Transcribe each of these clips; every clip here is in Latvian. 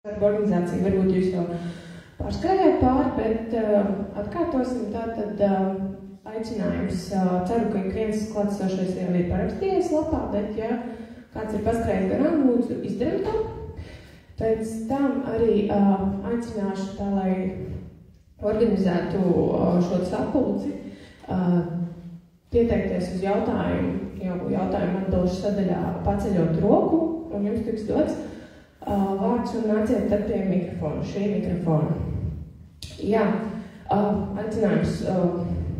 Organizācija varbūt jūs jau pārskrējāt pāri, bet atkārtosim tātad aicinājums. Ceru, ka ik viens klātesošais jau ir parakstījies lapā, bet ja kāds ir paskrējis garām, lūdzu izdarīt to. Pēc tam arī aicināšu tā, lai organizētu šo sapulci, pieteikties uz jautājumu, jau jautājumu atbilžu sadaļā paceļot roku, un jums tiks dots vārds un nāciet tad pie mikrofona, šī mikrofona. Jā, aicinājums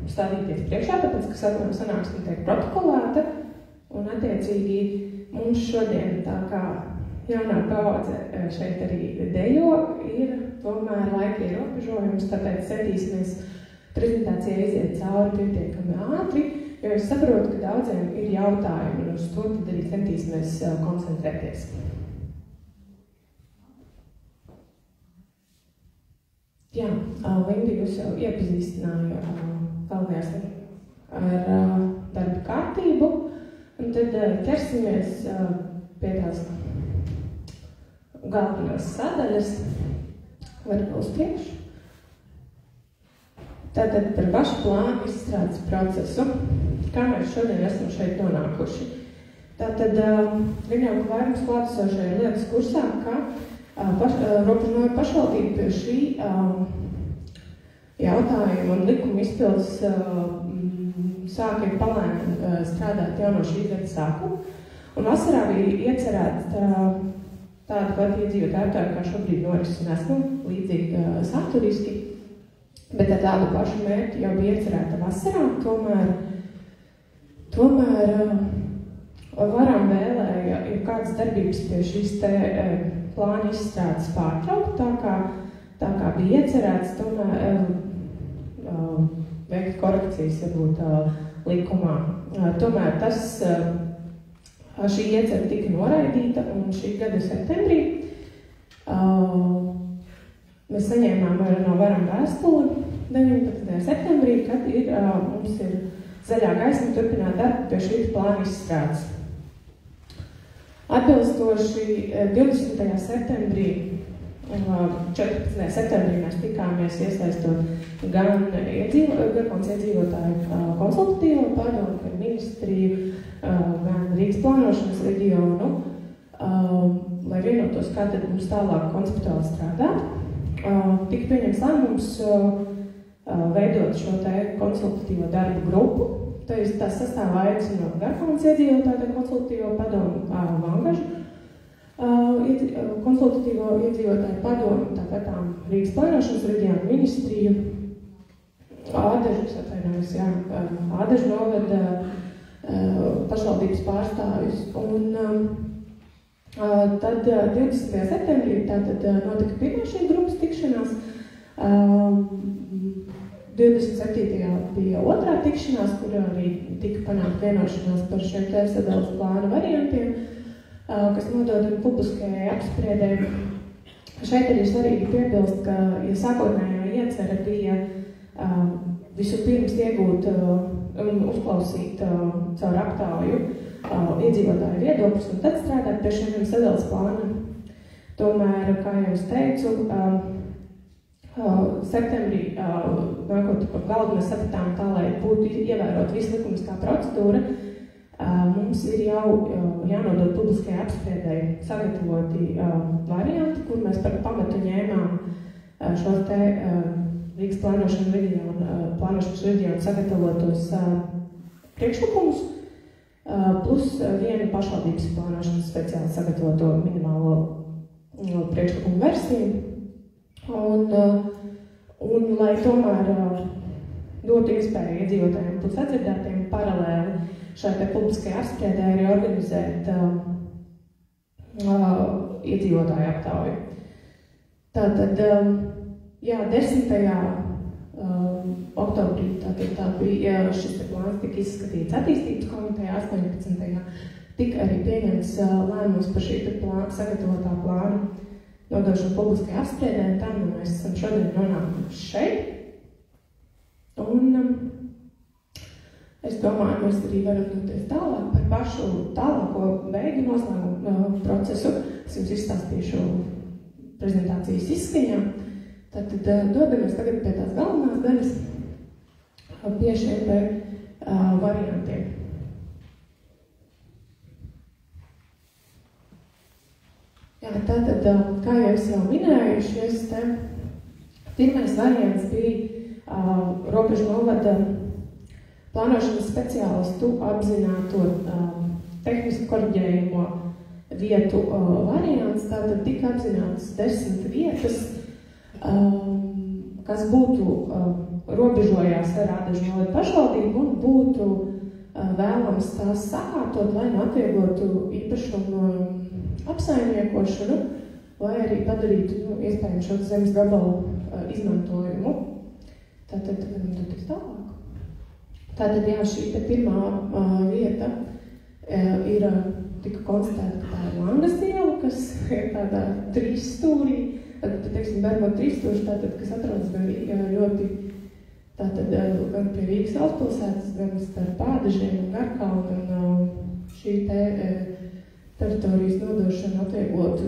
stādīties priekšā, tāpēc, ka sanāksme tiek protokolēta, un attiecīgi mums šodien tā kā jaunā paudze šeit arī dejo, ir tomēr laika ierobežojums, tāpēc centīsimies prezentācijai iziet cauri pietiekami ātri, jo es saprotu, ka daudziem ir jautājumi, un uz to tad arī centīsimies koncentrēties. Jā, Lindi, jūs jau iepazīstināju galvenajās ar darba kārtību, un tad ķersimies pie tās galvenās sadaļas. Varu uz priekšu. Tātad par pašu plānu izstrādes procesu, kā mēs šodien esam šeit nonākuši. Tātad, gan jau vairums klātesošajā lietas kursā, ka Robežnoja pašvaldība pie šī jautājuma un likuma izpildes sāka palēni strādāt jau no šī gada sākuma. Un vasarā bija iecerēta tāda pati iedzīvotāju aptāja, kā šobrīd norisinās, līdzīgi saturiski, bet ar tādu pašu mērķi jau bija iecerēta vasarā, tomēr varam vēlēja, ja kādas darbības pie šīs te plāna izstrādes pārtraukt, tā kā bija iecerēts, tomēr veikt korekcijas varbūt likumā. Tomēr šī iecera tika noraidīta, un šī gada septembrī mēs saņēmām no varam vēstuli 19. septembrī, kad mums ir zaļā gaisma turpināt darbu pie šī plāna izstrādes. Atbilstoši 20. septembrī un 14. septembrī mēs tikāmies iesaistot gan iedzīvotāju konsultatīvo padomu, gan ministriju, gan Rīgas plānošanas reģionu, lai vienotos, kā tad mums tālāk konceptuāli strādāt. Tika pieņemts lēmums veidot šo te konsultatīvo darbu grupu. Tā sastāvā aicinot Garfānas iedzīvotāju konsultatīvo padomu, Vangažu konsultatīvo iedzīvotāju padomu, tāpat Rīgas plānošanas reģionu ministriju, Ādažu novada pašvaldības pārstāvjus. Un tad 20. septembrī notika pirmā šī grupas tikšanās. 27. bija otrā tikšanās, kur arī tika panākt vienošanās par šiem te sadales plānu variantiem, kas nododami publiskajai apspriedēji. Šeit arī svarīgi piebilst, ka, ja sākotnējā iecere bija vispirms iegūt un uzklausīt caur aptauju iedzīvotāju viedokļus un tad strādāt pie šiem sadales plāniem. Tomēr, kā jau es teicu, septembrī nākot par galdu mēs sapratām tā, lai būtu ievērot visu likumiskā procedūra, mums ir jau jānodod publiskajai apspriedēji sagatavoti varianti, kur mēs par pamatu ņēmām šos te Rīgas plānošanas reģionu sagatavotos priekšlikumus, plus vienu pašvaldības plānošanas speciāli sagatavoto minimālo priekšlikumu versiju. Un lai tomēr dotu iespēju iedzīvotājiem būt sadzirdētiem, paralēli šai te publiskajai apspriedē arī organizēt iedzīvotāju aptauju. Tātad, 10. oktobrī tā bija, šis te plāns tika izskatīts attīstības komitejā, 18. tika arī pieņemts lēmums par šī te sagatavotā plāna nodošanu publiskajai apspriedē, un tam mēs esam šodien nonākuši šeit. Un es domāju, mēs arī varam doties tālāk par pašu tālāko beigu noslēgumu procesu. Es jums izstāstīšu prezentācijas izskaņā. Tātad dodamies tagad pie tās galvenās daļas, pie šiem variantiem. Jā, tātad, kā jau es jau minēju, šis pirmais variants bija robežu novada plānošanas speciālistu apzināto tehnisku koriģējumu vietu variants. Tātad tika apzinātas 10 vietas, kas būtu robežojās ar Ādažu novada pašvaldību un būtu vēlams tās sakārtot, lai atvieglotu īpašumu apsaimniekošanu, vai arī padarītu, iespējams, šo zemes gabalu izmantojumu. Tātad, tālāk. Tātad, jā, šī pirmā vieta ir tika konstatēta, ka tā ir Langas iela, kas ir tādā trīsstūrī, teiksim, Bermuda trīsstūrs, tātad, kas atrodas gan ļoti, tātad, gan pie Rīgas galvaspilsētas, gan starp Ādažiem un Garkalnu, un šī teritorijas nodošana atvieglotu,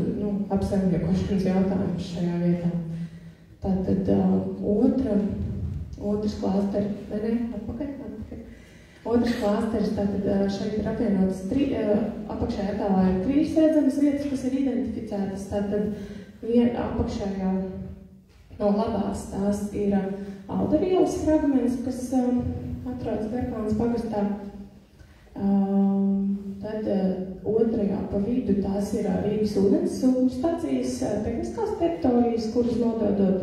apsaimniekošanas jautājumus šajā vietā. Tātad, otrs klāsteris, Otrs klāsteris, tātad šeit ir apvienotas apakšējā attēlā ir 3 redzamas vietas, kas ir identificētas. Tātad apakšējā no labās tās ir Aldavielas fragments, kas atrodas Garkalnes pagastā. Tad otrajā pa vidu tās ir Rīgas ūdens stacijas tehniskās teritorijas, kuras nododot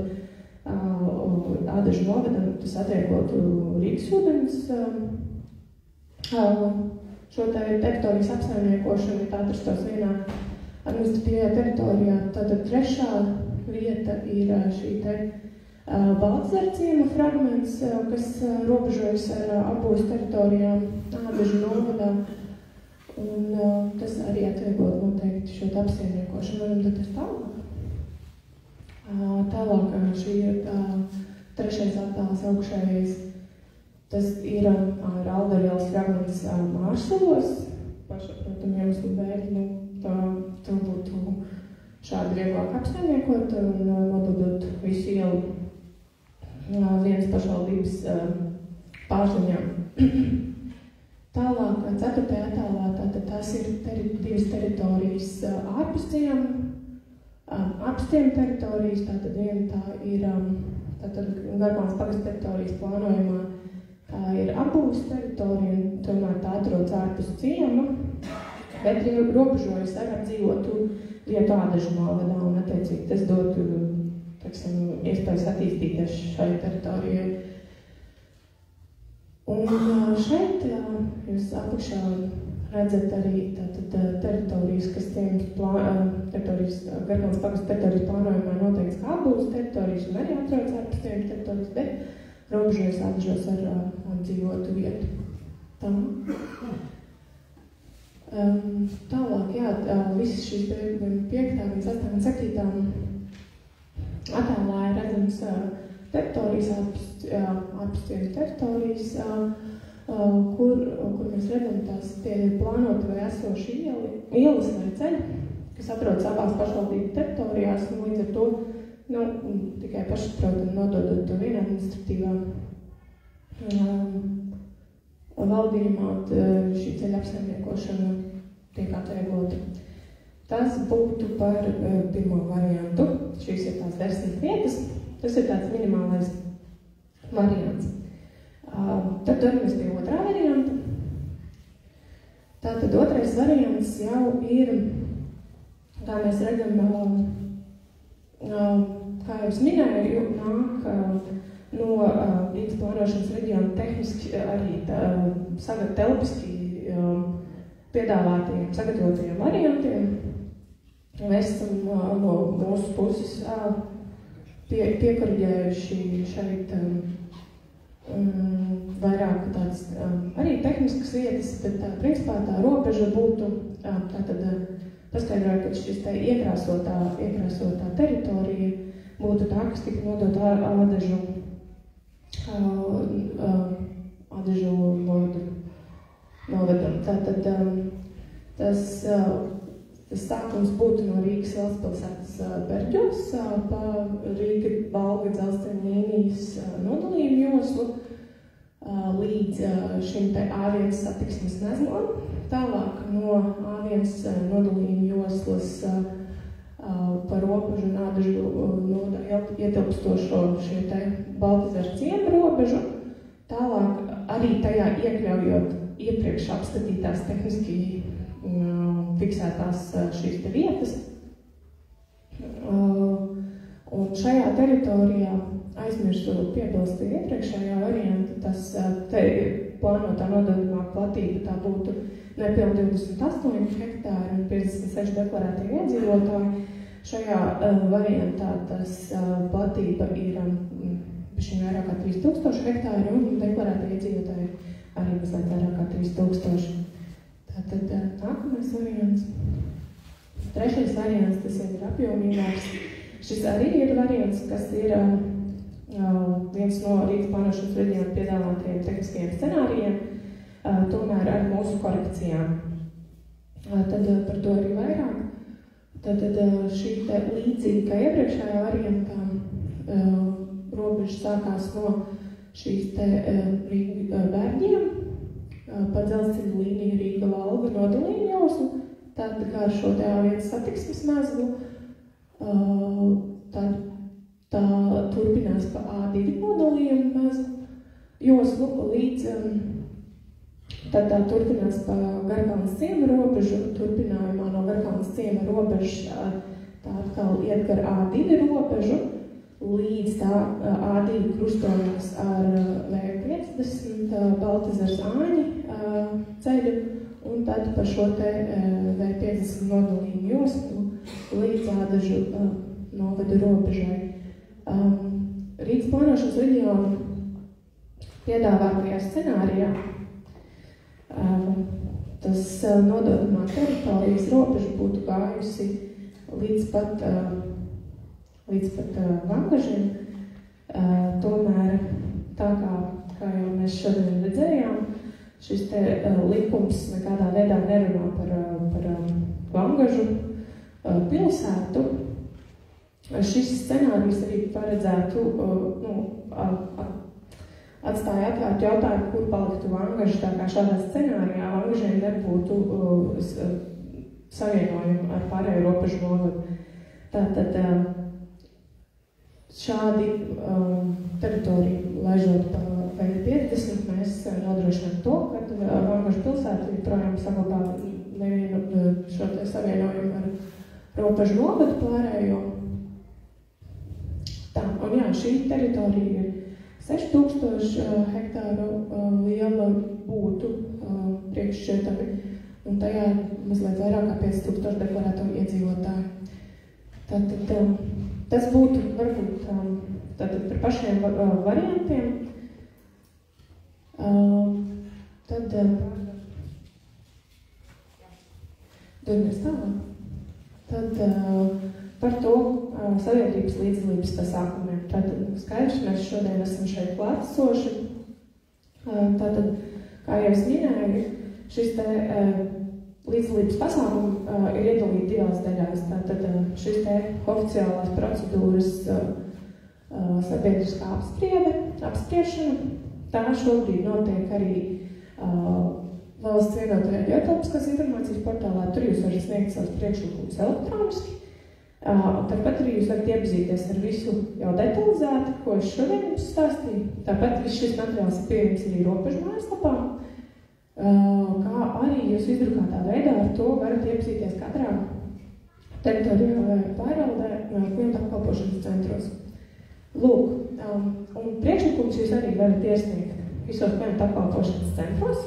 Ādažu novadam, tas atvieglotu Rīgas ūdens šo teritorijas apsaimniekošanu, tā atrastos vienā administratīvajā teritorijā. Tātad trešā vieta ir šī Baltzerciema fragments, kas robežojas ar abos teritorijām Ādažu novadā. Un tas arī atvieglot noteikti šo apsaimniekošanu. Un tad tālāk. Tālāk šī ir trešais attēls augšējais. Tas ir Aldavielas fragments Mārsalos. Pašsaprotam iemeslu dēļ, to būtu šādi vieglāk apsaimniekot un nododot visu ielu vienas pašvaldības pārziņām. Tālāk, 4. attēlā, tātad tās ir divas teritorijas ārpus tiem teritorijas, tātad viena tā ir Garkalnes pagasta teritorijas plānojumā, tā ir Abūs teritorija, un tomēr tā atrodas ārpus ciema, bet robežojas ar apdzīvotu vietu Ādažu novadā, un attiecīgi tas dotu, iespējas attīstīties šai teritorijai. Un šeit jūs apakšā redzat arī teritorijas, kas Garkalnes pagasta teritorijas plānojumā noteikts kā Abūs teritorijas, un arī atrodas ārpus tiem teritorijas, bet robežojas Ādažos ar apdzīvotu vietu. Tālāk, jā, visas šīs 5. un 6. un 7. attēlā ir redzams teritorijas, ārpus teritorijas, kur mēs redzam tās tie plānoti vai esoši ielas vai ceļi, kas atrodas abās pašvaldību teritorijās, un līdz ar to tikai pašsaprotam nododot to vienā administratīvā valdījumā, šī ceļa apsaimniekošana tiek atvieglota. Tas būtu par pirmo variantu. Šīs ir tās 10 vietas. Tas ir tāds minimālais variants. Tad dodamies pie otrā varianta. Tātad otrais variants jau ir, kā mēs redzam, kā jau es minēju, nāk no Rīgas plānošanas reģiona tehniski arī telpiski piedāvātajiem, sagatavotajiem variantiem. Mēs esam no mūsu puses piekoriģējuši šeit vairāk tādas arī tehniskas vietas, bet principā tā robeža būtu paskaidroja, ka šis iekrāsotā teritorija būtu tā, kas tika nodota Ādažu novadam. Tātad tas Tas sākums būtu no Rīgas valstspilsētas Berģos, pa Rīga-Valga dzelzceļa līnijas nodalījumu joslu līdz šim te A1 satiksmes mezglam. Tālāk no A1 nodalījuma joslas pa robežu un Ādažu nodaļu ietilpstošo šie te Baltezera ciema robežu. Tālāk arī tajā iekļaujot iepriekš apskatītās tehniski fiksētās šīs te vietas. Un šajā teritorijā aizmirstu piebilst iepriekšējā varianta, tas te plānotā nododamā platība tā būtu nepilni 28 hektāri un 56 deklarētie iedzīvotāji. Šajā variantā tas platība ir bišķiņ vairāk kā 3000 hektāri un deklarētie iedzīvotāji arī mazliet vairāk kā 3000. Tātad nākamais variants. Trešais variants, tas ir apjomīgāks. Šis arī ir variants, kas ir viens no Rīgas plānošanas reģiona piedāvātajiem tehniskajiem scenārijiem, tomēr ar mūsu korekcijām. Tad par to arī vairāk. Tad šī te līdzīgi kā iepriekšējā variantā robeža sākās no šīs te Rīga Bērģiem, pa dzelzceļa līniju Rīga-Valga nodalījuma joslu, tad kā ar šo te A1 satiksmes mezglu, tad tā turpinās pa A2 nodalījuma mezglu joslu līdz tad tā turpinās pa Garkalnes ciema robežu, turpinājumā no Garkalnes ciema robežas tā atkal iet gar A2 robežu, līdz tā A2 krustojās ar V50 Baltezers Āņi ceļu, un tad pa šo te V50 nodalījumu joslu līdz Ādažu novada robežai. Rīgas plānošanas reģiona piedāvātajā scenārijā tas nododamā teritorijas robeža būtu gājusi līdz pat Vangažiem. Tomēr tā kā jau mēs šodien redzējām, šis te likums nekādā veidā nerunā par Vangažu pilsētu. Šis scenārijs arī paredzētu, atstāja atvērt jautājumu, kur paliktu Vangaži, tā kā šādā scenārijā Vangažiem nebūtu savienojumi ar pārējo robežu novadu. Tātad šādi teritoriju laižot pa V50, mēs nodrošinām to, ka Vangažu pilsēta joprojām saglabā nevienu šo te savienojumu ar robežu novadu pārējo. Tā, un jā, šī teritorija ir 6000 hektāru liela būtu priekššķietami, un tajā mazliet vairāk kā 5000 deklarēto iedzīvotāju. Tātad tas būtu varbūt tātad par pašiem variantiem. Tad dodamies tālāk. Tad par to sabiedrības līdzdalības pasākumiem. Tātad skaidrs, mēs šodien esam šeit klātesoši. Tātad, kā jau es minēju, šis te līdzdalības pasākumi ir iedalīti divās daļās. Tātad šis te oficiālās procedūras sabiedriskā apspriešana. Tā šobrīd notiek arī valsts vienotajā ģeotelpiskās informācijas portālā. Tur jūs varat sniegt savus priekšlikumus elektroniski. Tāpat arī jūs varat iepazīties ar visu jau detalizēti, ko es šodien jums stāstīju. Tāpat viss šis materiāls ir pieejams arī robežu mājaslapā, kā arī jūs izdrukātā veidā ar to varat iepazīties katrā teritoriālajā pārvaldē klientu apkalpošanas centros. Lūk, un priekšlikums jūs arī varat iesniegt visos klientu apkalpošanas centros,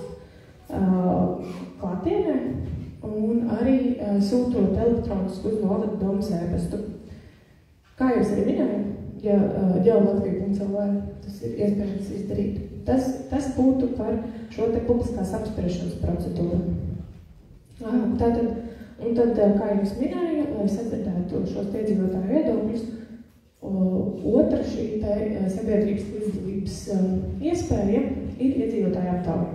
klātienē, un arī sūtot elektronisku uz novada domas ēpastu. Kā jau es arī minēju, ja ģeolatvija.lv tas ir iespējams izdarīt. Tas būtu par šo te publiskās apspriešanas procedūru. Tad, kā jau es minēju, lai sadzirdētu šos iedzīvotāju viedokļus, otra šī te sabiedrības līdzdalības iespēja ir iedzīvotāju aptauja.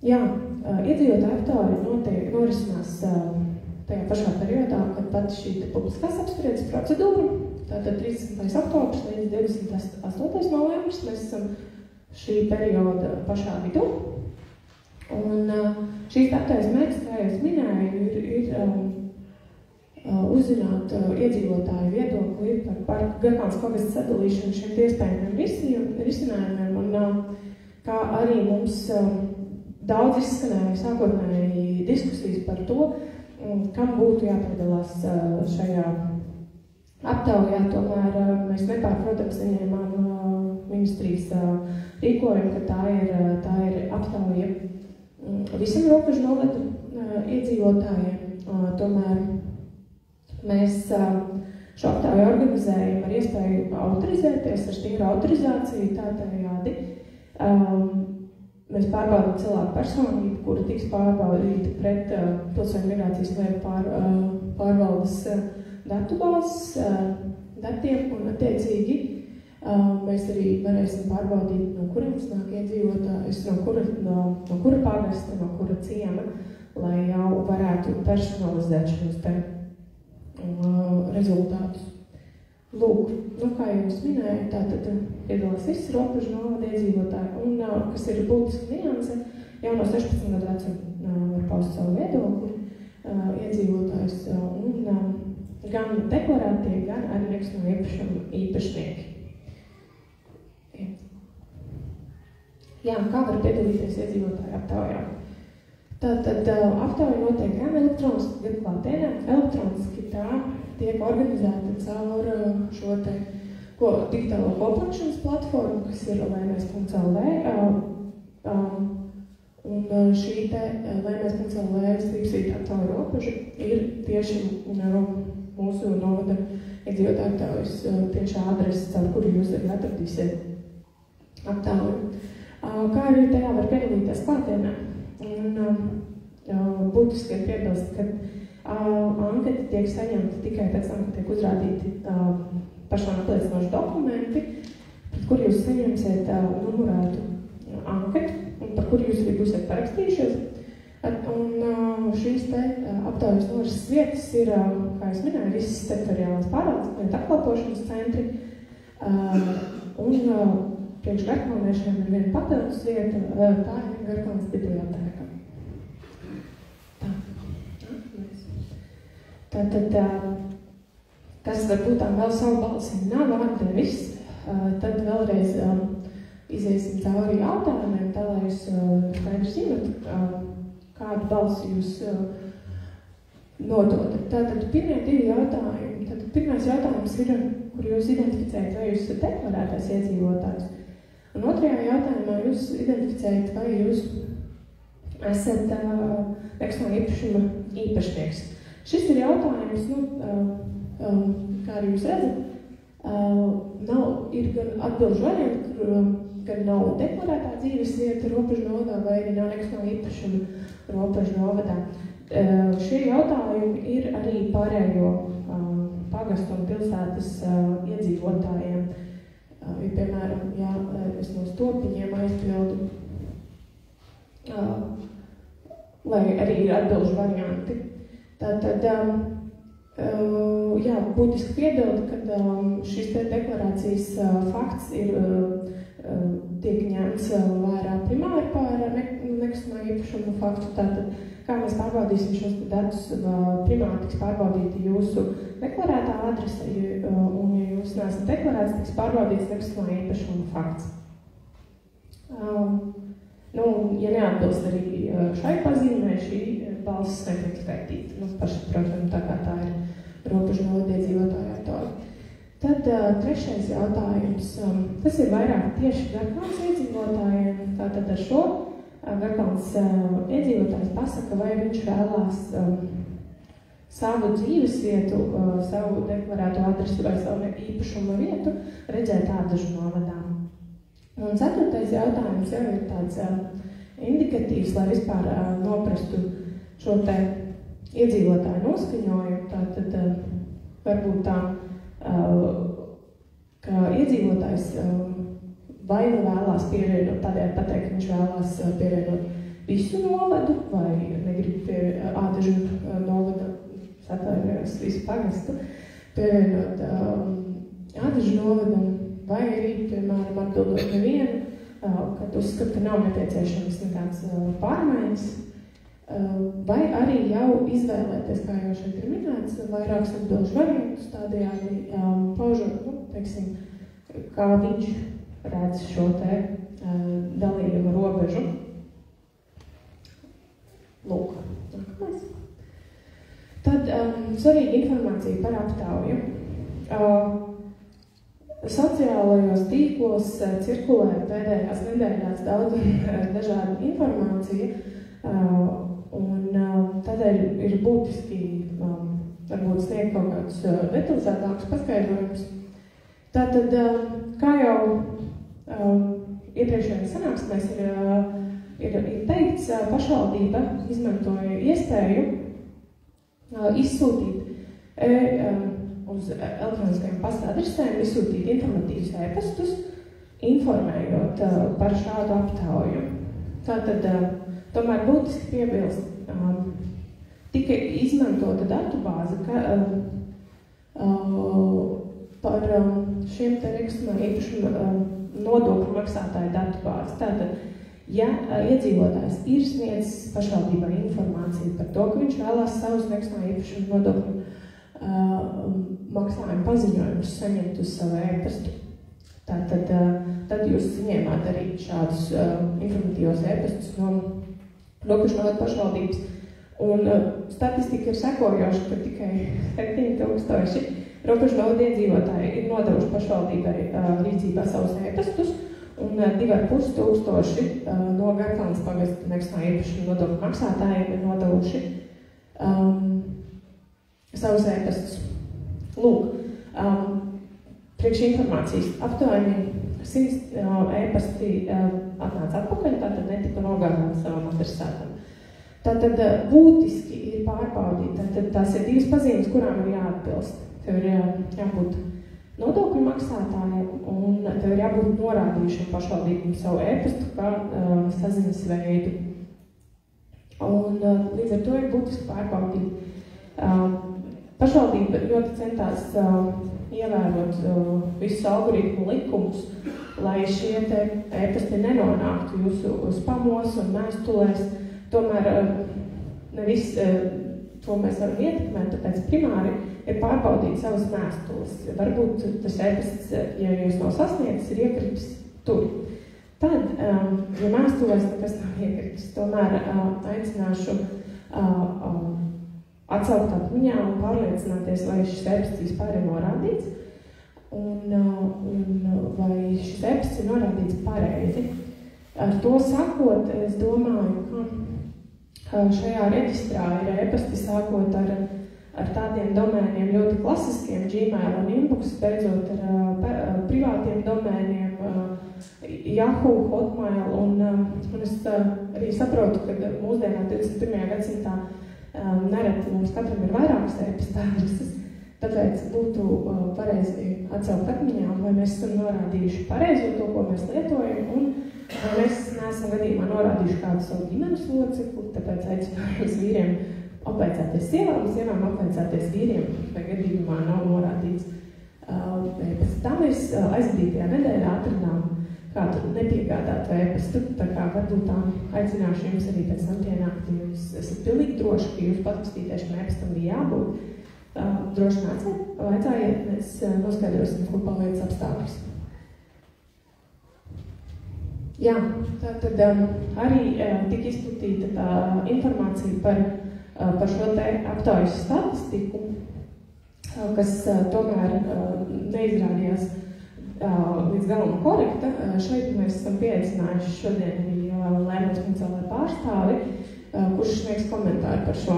Jā, iedzīvotāju aptauja norisinās tajā pašā periodā, kad pat šī publiskās apspriedes procedūra, tātad 30. oktobrs līdz 28. novembris, mēs esam šī perioda pašā vidū. Un šīs aptaujas mērķis, kā jau es minēju, ir uzzināt iedzīvotāju viedokli par Garkalnes pagasta sadalīšanu šiem iespējamiem risinājumiem, un kā arī mums daudz izskanēja sākotnēji diskusijas par to, kam būtu jāpiedalās šajā aptaujā. Tomēr mēs nepārprotams saņēmām ministrijas rīkojumu, ka tā ir aptauja visam robežu novadu iedzīvotājiem. Tomēr mēs šo aptauju organizējam ar iespēju autorizēties, ar stingru autorizāciju tādējādi. Mēs pārbaudām cilvēku personību, kura tiks pārbaudīta pret Pilsoņu migrācijas lietu pārvaldes datubāzes datiem, un attiecīgi mēs arī varēsim pārbaudīt, no kurienes nāk iedzīvotājs, no kura pagasta, no kura ciema, lai jau varētu personalizēt šos te rezultātus. Lūk, kā jau es minēju, tātad piedalās visi robežu novada iedzīvotāji, un kas ir būtiski nianse, jau no 16 gadu vecuma var paust savu viedokli iedzīvotājs, un gan deklarētie, gan arī nekustamā īpašuma īpašnieki. Jā, kā var piedalīties iedzīvotāju aptaujā? Tātad aptauja notiek gan elektroniski, gan klātienē. Elektroniski tā tiek organizēta caur šo te digitālo koplanšanas platformu, kas ir laimes.lv. Un šī te laimes.lv strīpsvīta aptauja robeža ir tieši mūsu novada iedzīvotāju aptaujas tiešā adrese, caur kuru jūs arī atradīsiet aptauju. Kā arī tajā var piedalīties klātienē. Un būtiski ir piebilst, ka anketa tiek saņemta tikai pēc tam, kad tiek uzrādīti pašām apliecinoši dokumenti, pret kur jūs saņemsiet numurētu anketu, un par kur jūs arī būsiet parakstījušies. Un šīs te aptaujas norises vietas ir, kā es minēju, visas teritoriālās pārvaldes apkalpošanas centri, un priekš garkalniešiem ir viena papildus vieta, tā ir Garkalnes bibliotēka. Tātad, kas varbūt tām vēl savu balsi nav atdevis, tad vēlreiz iziesim cauri jautājumiem, tā lai jūs skaidri zinat, kādu balsi jūs nododat. Tātad pirmie divi jautājumi. Tātad pirmais jautājums ir, kur jūs identificējat, vai jūs esat deklarētais iedzīvotājs. Un otrajā jautājumā jūs identificējat, vai jūs esat nekustamā īpašuma īpašnieks. Šis ir jautājums, kā arī jūs redzat, ir gan atbilžu varianti, gan nav deklarētā dzīves vieta robežu novadā, vai arī nav nekustamā īpašuma robežu novadā. Šie jautājumi ir arī pārējo pagastu un pilsētas iedzīvotājiem. Ja, piemēram, ja es no stopiņiem aizpildu, lai arī ir atbilžu varianti. Tātad, jā, būtiski piebilda, ka šis te deklarācijas fakts tiek ņemts vērā primāri par nekustamā īpašuma faktu. Tātad, kā mēs pārbaudīsim šos datus, primāri tiks pārbaudīti jūsu deklarētā adrese, un ja jūs neesat deklarēts, tiks pārbaudīts nekustamā īpašuma fakts. Ja neatbilst arī šai pazīmē, šī balsis netiek skaitīta. Pašsaprotami, tā kā tā ir robežu novada iedzīvotāju aptauja. Tad trešais jautājums. Tas ir vairāk tieši Garkalnes iedzīvotājiem. Tātad ar šo Garkalnes iedzīvotājs pasaka, vai viņš vēlās savu dzīves vietu, savu deklarēto adresi vai savu īpašuma vietu redzēt ādažu novadā. Un ceturtais jautājums jau ir tāds indikatīvs, lai vispār noprastu šo te iedzīvotāju noskaņojumu. Tātad varbūt tā, ka iedzīvotājs vai nu vēlās pievienot, tādēļ pateikt, ka viņš vēlās pievienot visu novadu, vai negrib pie Ādažu novada, atvainojos visu pagastu, pievienot Ādažu novadam, vai arī, piemēram, atbildot nevienu, kad uzskata, ka nav nepieciešams nekāds pārmaiņas, vai arī jau izvēlēties, kā jau šeit ir minēts, vairākus atbilžu variantus, tādējādi paužot, teiksim, kā viņš redz šo te dalījumu robežu. Lūk, nākamais. Tad svarīga informācija par aptauju. Sociālajos tīklos cirkulē pēdējās nedēļās daudz dažādu informāciju, un tādēļ ir būtiski varbūt sniegt kaut kādus detalizētākus paskaidrojumus. Tātad, kā jau iepriekšējās sanāksmēs ir teikts, pašvaldība izmantoja iespēju izsūtīt uz elektroniskajām pasta adresēm, izsūtīt informatīvus e-pastus, informējot par šādu aptauju. Tātad, tomēr būtiski piebilst, tika izmantota datubāze par šiem te nekustamā īpašuma nodokļu maksātāju datubāzi. Tātad, ja iedzīvotājs ir sniedzis pašvaldībai informāciju par to, ka viņš vēlās savus nekustamā īpašuma nodokļu maksājumu paziņojumus saņemt uz savu e-pastu, tad jūs saņēmāt arī šādus informatīvos e-pastus no robežu novada pašvaldības. Un statistika ir sekojoša, ka tikai 7000 robežu novada iedzīvotāji ir nodevuši pašvaldībai rīcībā savus e-pastus, un 2500 no Garkalnes pagasta nekustamā īpašuma nodokļu maksātājiem ir nodevuši savus e-pastus. Lūk, priekš informācijas aptuveni 100 e-pasti atnāca atpakaļ, tātad netika nogādāti savam adresātam. Tātad būtiski ir pārbaudīt, tātad tās ir divas pazīmes, kurām ir jāatbilst. Tev ir jābūt nodokļu maksātājiem, un tev ir jābūt norādījušam pašvaldībam savu e-pastu kā saziņas veidu. Un līdz ar to ir būtiski pārbaudīt. Pašvaldība ļoti centās ievērot visus algoritmu likumus, lai šie te e-pasti nenonāktu jūsu spamos un mēstulēs. Tomēr nevis to mēs varam ietekmēt, tāpēc primāri ir pārbaudīt savas mēstules. Varbūt tas e-pasts, ja jūs nav sasniedzis, ir iekritis tur. Tad, ja mēstulēs nekas nav iekritis, tomēr aicināšu atsaukt atmiņā un pārliecināties, vai šis e-pasts vispār ir norādīts un vai šis e-pasts ir norādīts pareizi. Ar to sakot, es domāju, ka šajā reģistrā ir e-pasti sākot ar tādiem domēniem ļoti klasiskiem, Gmail un Inbox, beidzot ar privātiem domēniem, Yahoo, Hotmail, un es arī saprotu, ka mūsdienā 21. gadsimtā nereti mums katram ir vairākas e-pasta adreses, tāpēc būtu pareizi atsaukt atmiņā, vai mēs esam norādījuši pareizo to, ko mēs lietojam, un vai mēs neesam gadījumā norādījuši kādu savu ģimenes locekli, tāpēc aicinājums vīriem apveicāties sievām apveicāties vīriem, vai gadījumā nav norādīts. Pēc tam mēs aizvadītajā nedēļā atradām kādu nepiegādātu e-pastu, tā kā varbūt tā aicināšu jums arī pēc tam pienākt, ja jūs esat pilnīgi droši, ka jūs patrakstītēšiem e-pastam bija jābūt. Droši vaicājiet, mēs noskaidrosim, kur paliec apstākļus. Jā, tātad arī tika izplatīta tā informācija par šo te aptaujas statistiku, kas tomēr neizrādījās līdz galam korekta. Šeit mēs esam pieaicinājuši šodien arī Lēmums.lv pārstāvi, kurš sniegs komentāru par šo.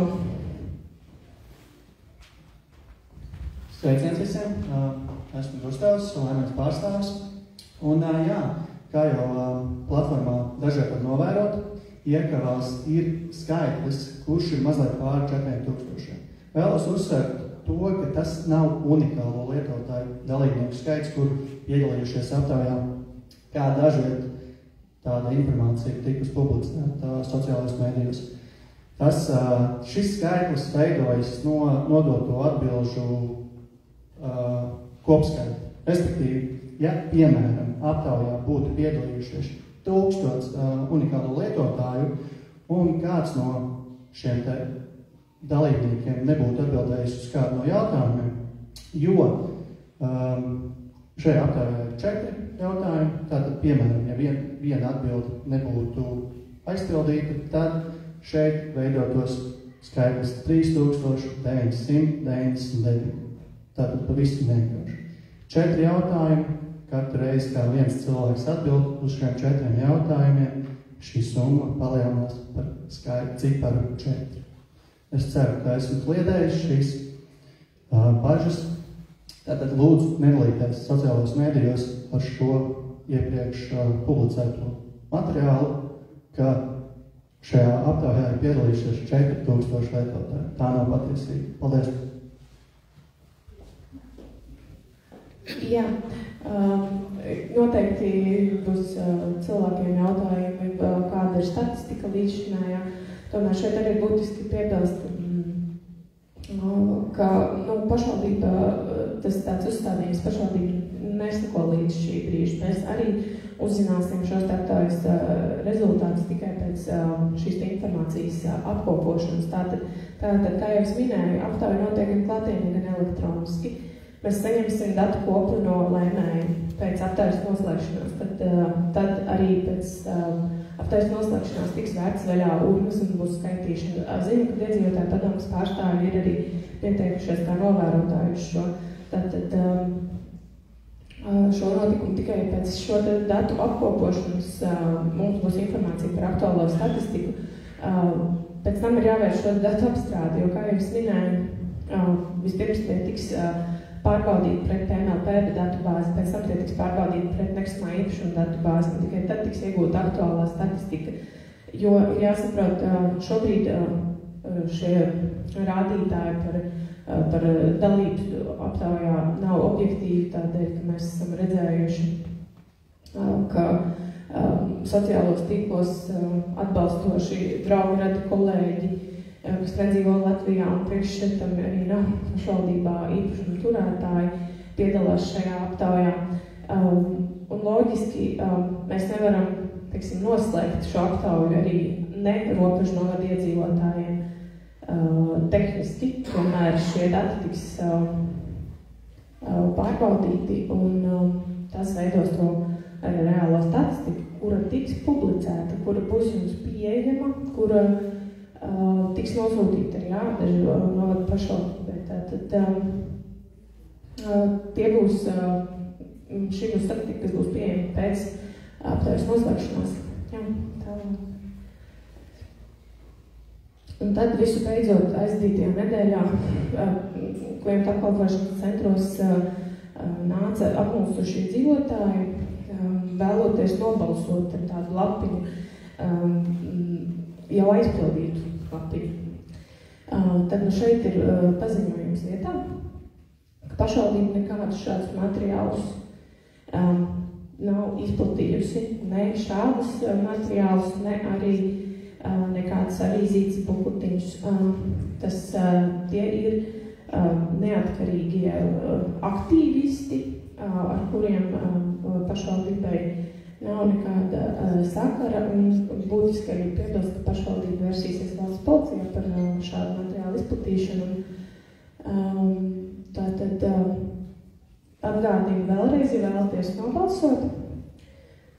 Sveiciens visiem! Esmu Gustavs, Lēmums pārstāvis. Un jā, kā jau platformā dažreiz var novērot, iekavās ir skaitlis, kurš ir mazliet pār 4000. Vēlos uzsvērt to, ka tas nav unikālo lietotāju dalībnieku skaits, kur piedalījušies aptaujā, kā dažviet tāda informācija tikus publicēta sociālajos mēdījos. Šis skaitlis veidojas no nodoto atbilžu kopskaitu. Respektīvi, ja, piemēram, aptaujā būtu piedalījušies 1000 unikālu lietotāju, un kāds no šiem te dalībniekiem nebūtu atbildējis uz kādu no jautājumiem, jo šajā aptaujā ir 4 jautājumi, tātad, piemēram, ja viena atbilde nebūtu aizpildīta, tad šeit veidotos skaitlis 3999. Tātad pavisam vienkārši. 4 jautājumi, katru reizi, kā viens cilvēks atbild uz šiem 4 jautājumiem, šī summa palielinās par ciparu 4. Es ceru, ka esmu kliedējis šīs bažas. Tātad lūdzu nedalīties sociālajos mēdījos ar šo iepriekš publicēto materiālu, ka šajā aptaujā ir piedalījušies 4000 lietotāji. Tā nav patiesība. Paldies! Jā, noteikti būs cilvēkiem jautājumi, kāda ir statistika līdzšinājā. Tomēr šeit arī būtiski piebilst, ka pašvaldība, tas tāds uzstādījums pašvaldība nesako līdz šī brīža. Mēs arī uzzināsim šos aptaujas rezultātus tikai pēc šīs informācijas apkopošanas. Tātad, kā jau es minēju, aptauja notiek gan klātienē, gan elektroniski. Mēs saņemsim datu kopu no lēmējiem pēc aptaujas noslēgšanās. Tad arī pēc aptaujas noslēgšanās tiks vērts vaļā urnas un būs skaitīšana. Zinu, ka iedzīvotāju padomes pārstāvji ir arī pieteikušies kā novērotāji uz šo. Tātad šo notikumu tikai pēc šo datu apkopošanas mums būs informācija par aktuālo statistiku. Pēc tam ir jāvērš šo datu apstrādi, jo, kā jau es minēju, vispirms tie tiks pārbaudīt pret PMLP datu bāzi, pēc tam tie tiks pārbaudīt pret nekustamā īpašuma datu bāzi, un tikai tad tiks iegūta aktuālā statistika. Jo ir jāsaprot, šobrīd šie rādītāji par dalību aptaujā nav objektīvi, tādēļ, ka mēs esam redzējuši, ka sociālos tīklos atbalstoši draugu rada kolēģi, kas nedzīvo Latvijā, un priekš šitam arī nav pašvaldībā īpašuma turētāji, piedalās šajā aptaujā. Un loģiski mēs nevaram, teiksim, noslēgt šo aptauju arī ne robežu novada iedzīvotājiem tehniski, tomēr šie dati tiks pārbaudīti, un tas veidos to reālo statistiku, kura tiks publicēta, kura būs jums pieejama, kura tiks nosūtīta arī ārdažu novada pašvaldībai. Tātad tie būs, šī būs statistika, kas būs pieejama pēc aptaujas noslēgšanās. Jā, tā. Un tad visu beidzot aizdītajā nedēļā klientu apkalpošanas centros nāca apmulsušie dzīvotāji, vēloties nobalsot ar tādu lapiņu, jau aizpildītu lapiņu. Tad šeit ir paziņojums vietā, ka pašvaldība nekādus šādus materiālus nav izplatījusi, ne šādus materiālus, ne arī nekādas avīzītes bukletiņus. Tie ir neatkarīgie aktīvisti, ar kuriem pašvaldībai nav nekāda sakara, un būtiski arī piebilst, ka pašvaldība vērsīsies valsts policijā par šādu materiālu izplatīšanu. Tātad atgādinu vēlreiz, ja vēlaties nobalsot,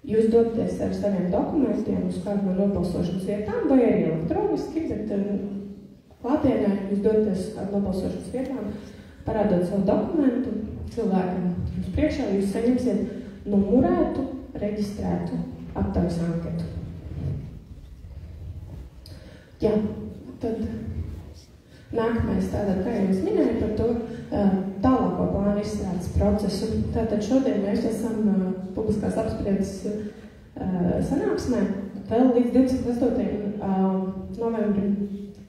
jūs dodaties ar saviem dokumentiem uz kādu no nobalsošanas vietām, vai arī elektroniski, bet klātienē jūs dodaties ar nobalsošanas vietām, parādot savu dokumentu cilvēkam jums priekšā, jūs saņemsiet numurētu, reģistrētu aptaujas anketu. Jā, tad nākamais tātad, kā jau es minēju par to tālāko plānu izstrādes procesu. Tātad šodien mēs esam publiskās apspriedes sanāksmē. Vēl līdz 28. novembrim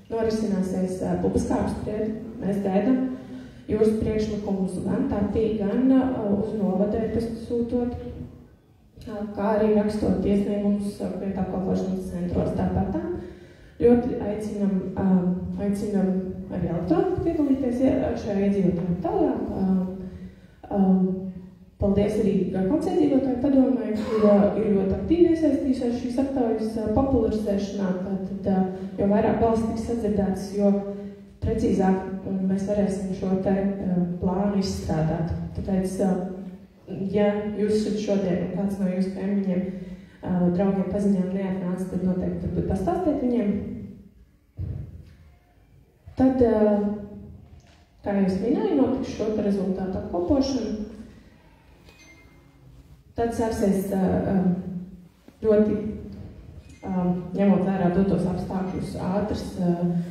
norisināsies publiskā apspriede. Mēs gaidām jūsu priekšlikumus gan tātī, gan uz novadē pasūtot. kā arī rakstot iesniegumus klientu apkalpošanas centros. Tāpat ļoti aicinam arī elektroniski piedalīties šajā iedzīvotāju aptaujā. Paldies arī Garkalnes iedzīvotāju padomē, ir ļoti aktīvi iesaistījušies šīs aptaujas popularizēšanā. Tātad, jo vairāk balss tiks sadzirdētas, jo precīzāk mēs varēsim šo te plānu izstrādāt. Tāpēc, ja jūs šodien un kāds no jūsu kaimiņiem, draugiem, paziņām neatnāca, tad noteikti varbūt pastāstiet viņiem. Tad, kā jau es minēju, notiks šo rezultātu apkopošanu. Tad sāksies ļoti, ņemot vērā dotos apstākļus, ātrs,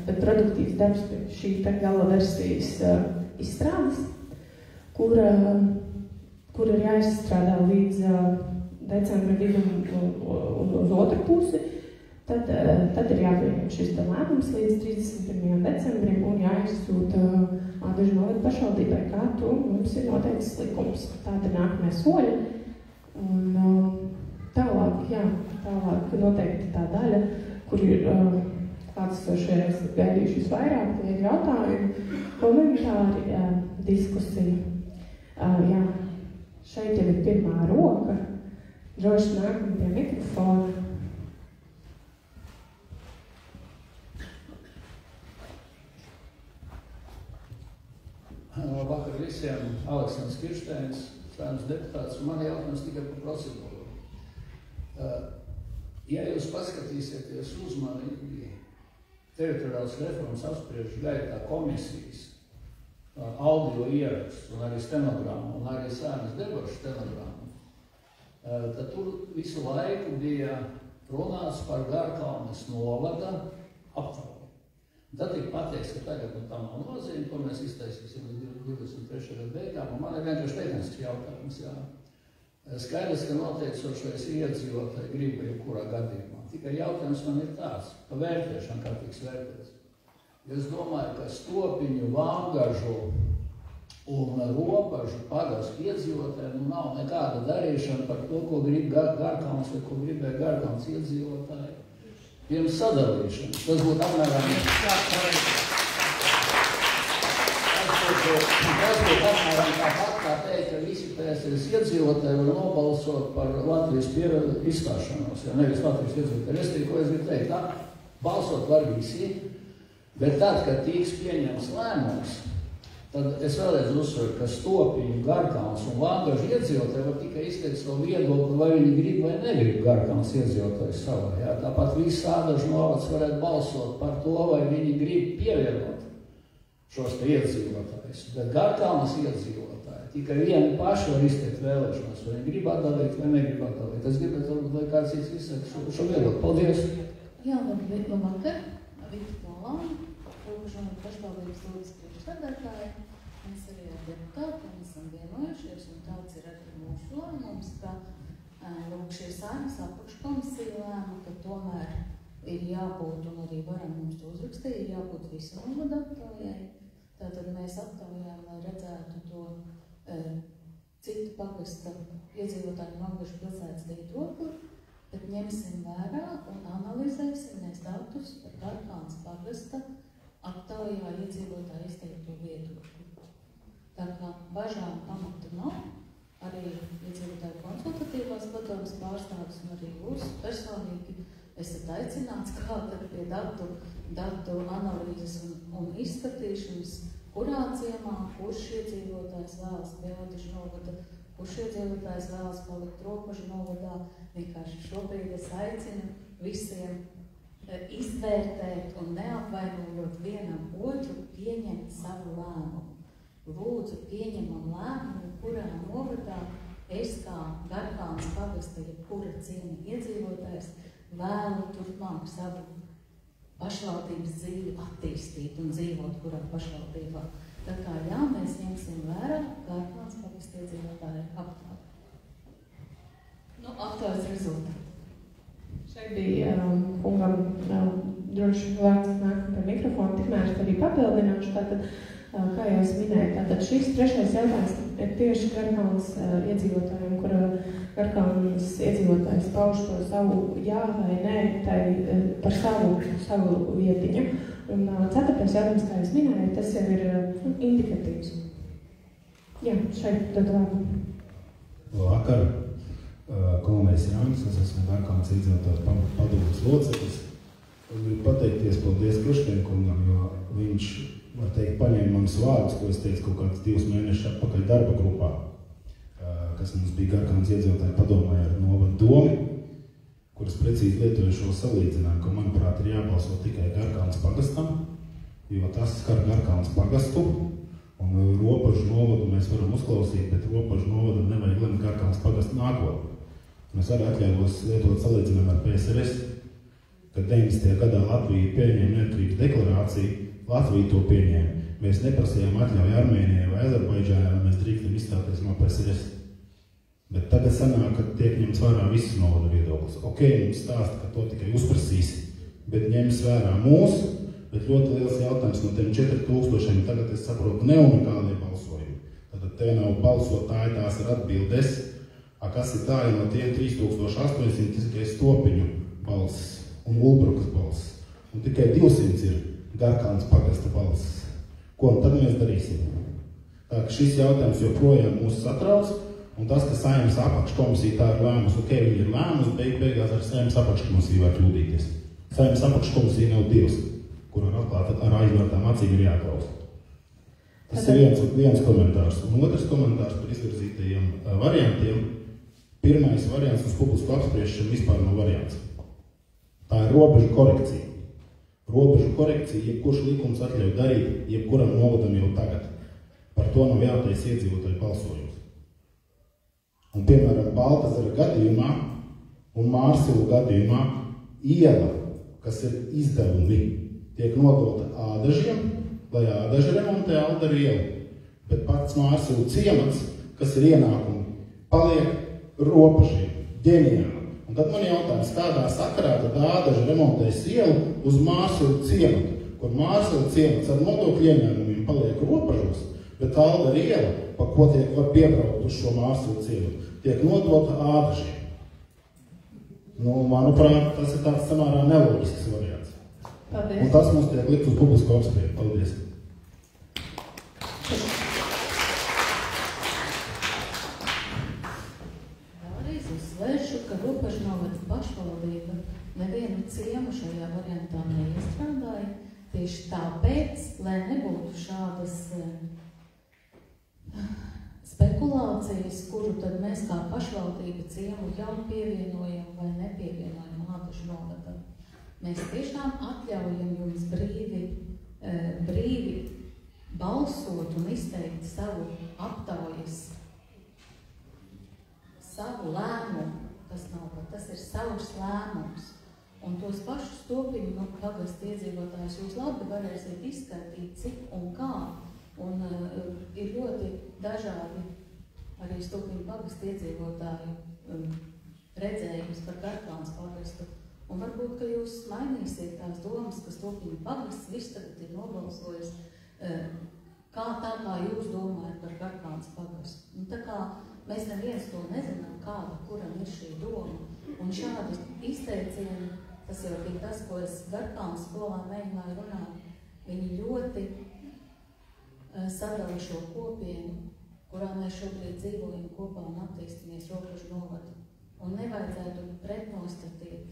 bet produktīvs darbs pie šī gala versijas izstrādes, kur ir jāizstrādā līdz decembra vidum un uz otru pusi. Tad ir jāpieņem šis lēmums līdz 31. decembrim un jāizsūta Ādažu novada pašvaldībai, kā to mums ir noteicis likums. Tāda nākamie soļi. Un tālāk noteikti tā daļa, kur ir klātesošie gaidījušies vairāk, tie ir jautājumi, komentāri, diskusija. Jā, šeit jau ir pirmā roka, droši nākam pie mikrofona. Labvakar visiem, Aleksandrs Kiršteins, Saeimas deputāts, un man jautājums tikai par procedūru. Ja jūs paskatīsieties uzmanīgi teritoriālas reformas apspriežu gaitā komisijas, audio ierakstu un arī stenogrammu un arī Saeimas debašu stenogrammu, tad tur visu laiku bija runāts par Garkalnes novada aptauju. Tad tika pateikts, ka tagad tam nav nozīme, ko mēs iztaisīsim līdz 23. gada beigām, un man ir vienkārši tehnisks jautājums, jā. Skaidrs, ka noteicošais iedzīvotāji griba jebkurā gadījumā. Tikai jautājums man ir tāds, pa vērtēšanu, kā tiks vērtēts. Es domāju, ka Stopiņu, Vangažu un Ropažu pagastu iedzīvotājiem nav nekāda darīšana par to, ko grib Garkalnes vai ko gribēja Garkalnes iedzīvotāji. Pirms sadalīšanas. Tas būtu apmēram tāpat, kā teikt, ka visi PSRS iedzīvotāji var nobalsot par Latvijas izstāšanos, ja nevis Latvijas iedzīvotāji. Es ko es gribu teikt, tā, balsot var visi, bet tad, kad tiks pieņems lēmums, tad es vēlreiz uzsveru, ka Stopiņu, Garkalnes un Vangažu iedzīvotāji var tikai izteikt savu viedokli, vai viņi grib vai negrib Garkalnes iedzīvotājus savā. Jā. Tāpat viss Ādažu novads varētu balsot par to, vai viņi grib pievienot šos te iedzīvotājus. Bet Garkalnes iedzīvotāji tikai vieni paši var izteikt vēlēšanas, vai viņi grib atdalīt vai negrib atdalīt. Es gribētu, lai kāds cits izsaka šo viedokli. Paldies! Jā, labvakar, Vita Polāna, Robežu pašvaldības lūdzu priekšsēdētāji. Mēs arī ar deputātiem esam vienojušies, un tāds ir arī mūsu lēmums, ka šie Saeimas apakškomisija lēma, ka tomēr ir jābūt, un arī varam mums to uzrakstīt, ir jābūt visu novada aptaujai. Tātad mēs aptaujām, lai redzētu to citu pagasta iedzīvotāju Vangažu pilsētas viedokli, bet ņemsim vērā un analizēsim mēs datus par Garkalnes pagasta aptaujā iedzīvotāju izteikto viedokli. Tā kā bažām pamata nav, arī iedzīvotāju konsultatīvās padomes pārstāvis un arī jūs personīgi esat aicināts klāt pie datu analīzes un izskatīšanas, kurā ciemā, kurš iedzīvotājs vēlas pie Ādažu novada, kurš iedzīvotājs vēlas palikt Ropažu novadā. Vienkārši šobrīd es aicinu visiem izvērtēt un neapvainojot vienam otru pieņemt savu lēmumu. Lūdzu, pieņemam lēmumu, kurā novadā es kā Garkalnes pagasta, jebkura ciema iedzīvotājs vēlu turpmāk savu pašvaldības dzīvi attīstīt un dzīvot kurā pašvaldībā. Tā kā jā, mēs ņemsim vērā Garkalnes pagasta iedzīvotāju aptauju. Aptaujas rezultāti. Šeit bija kungam droši vārds nāk pie mikrofona, tikmēr es arī papildināšu. Tātad kā jau es minēju. Tātad šis trešais jautājums ir tieši Garkalnes iedzīvotājiem, kur Garkalnes iedzīvotājs pauž to savu jā vai nē par savu vietiņu. Un ceturtais jautājums, kā es minēju, tas jau ir indikatīvs. Jā, šeit tad vārdu. Vakar, kolonēs Jānis, es esmu Garkalnes iedzīvotājs padomes loceklis. Gribu pateikties paldies Krušpienkungam, jo viņš, var teikt, paņēma manus vārdus, ko es teicu kaut kāds 2 mēnešus atpakaļ darba grupā, kas mums bija Garkalnes iedzīvotāju padomē ar novadu domi, kuras precīzi lietoju šo salīdzinājumu, ka, manuprāt, ir jābalso tikai Garkalnes pagastam, jo tas skar Garkalnes pagastu, un Ropažu novadu mēs varam uzklausīt, bet Ropažu novadu nevajag lemt Garkalnes pagastu nākotni. Un es arī atļaujos lietot salīdzinājumu ar PSRS, kad 90. gadā Latvija pieņēma neatkarības deklarāciju, Latvija to pieņēma. Mēs neprasījām atļauju Armēnijai vai Azerbaidžānai, lai mēs drīkstam izstāties no PSRS. Bet tagad sanāk, ka tiek ņemts vērā visus novada viedoklis. Ok, mums stāsta, ka to tikai uzprasīs, bet ņems vērā mūsu, bet ļoti liels jautājums no tiem 4000, tagad es saprotu neunikālie balsojumi. Tātad te nav balsotāji, tās ir atbildes. Kas ir tā, ja no tiem 3800 tikai Stopiņu balsis un Ulbrukas balsis, un tikai 200 ir Garkalnes pagasta balsis. Ko tad mēs darīsim? Tā ka šis jautājums joprojām mūs satrauc, un tas, ka Saeimas apakškomisija tā ir lēmus, ok, viņi ir lēmus, beigās ar Saeimas apakškomisiju var kļūdīties. Saeimas apakškomisija nav Dievs, kur ar aizvērtām acīm ir jāklaus. Tas ir viens komentārs. Un otrs komentārs par izvirzītajiem variantiem. Pirmais variants uz publisku apspriešanu vispār nav variants. Tā ir robežu korekcija. Robežu korekcija, jebkurš likums atļauj darīt, jebkuram novadam jau tagad. Par to nav jātaisa iedzīvotāju balsojums. Un, piemēram, Baltazara gadījumā un Mārsilu gadījumā iela, kas ir izdevumi, tiek nodota ādažiem, lai ādaži remontē Aldaru ielu. Bet pats Mārsilu ciemats, kas ir ienākumi, paliek Ropažiem. Ģeniāli. Un tad man jautājums, kādā sakarā tad ādaži remontēs ielu uz Mārsilu ciematu, kur Mārsilu ciemats ar nodokļu ieņēmumiem paliek Ropažos, bet Aldaru iela, pa ko tiek var piebraukt uz šo Mārsilu ciematu, tiek nodota ādažiem. Nu, manuprāt, tas ir tāds samērā neloģisks variants. Paldies. Un tas mums tiek likt uz publisku apspriedu. Paldies. Ropažu novada pašvaldība nevienu ciemu šajā variantā neiestrādāja. Tieši tāpēc, lai nebūtu šādas spekulācijas, kuru tad mēs kā pašvaldība ciemu jau pievienojam vai nepievienojam Ādažu novadam. Mēs tiešām atļaujam jums brīvi balsot un izteikt savu aptaujas, savu lēmumu. Tas ir savs lēmums. Un tos pašus Stopiņu pagastu iedzīvotājus jūs labi varēsiet izskatīt, cik un kā. Un ir ļoti dažādi arī Stopiņu pagastu iedzīvotāju redzējums par Garkalnes pagastu. Un varbūt, ka jūs mainīsiet tās domas, ka Stopiņu pagasts viss tagad ir nobalsojis, kā tā kā jūs domājat par Garkalnes pagastu. Un tā kā mēs neviens to nezinām, kāda, kuram ir šī doma. Un šādi izteicieni, tas jau bija tas, ko es Garkalnes skolā mēģināju runāt, viņi ļoti sadala šo kopienu, kurā mēs šobrīd dzīvojam kopā un attīstamies Ropažu novadu. Un nevajadzētu pretnostatīt.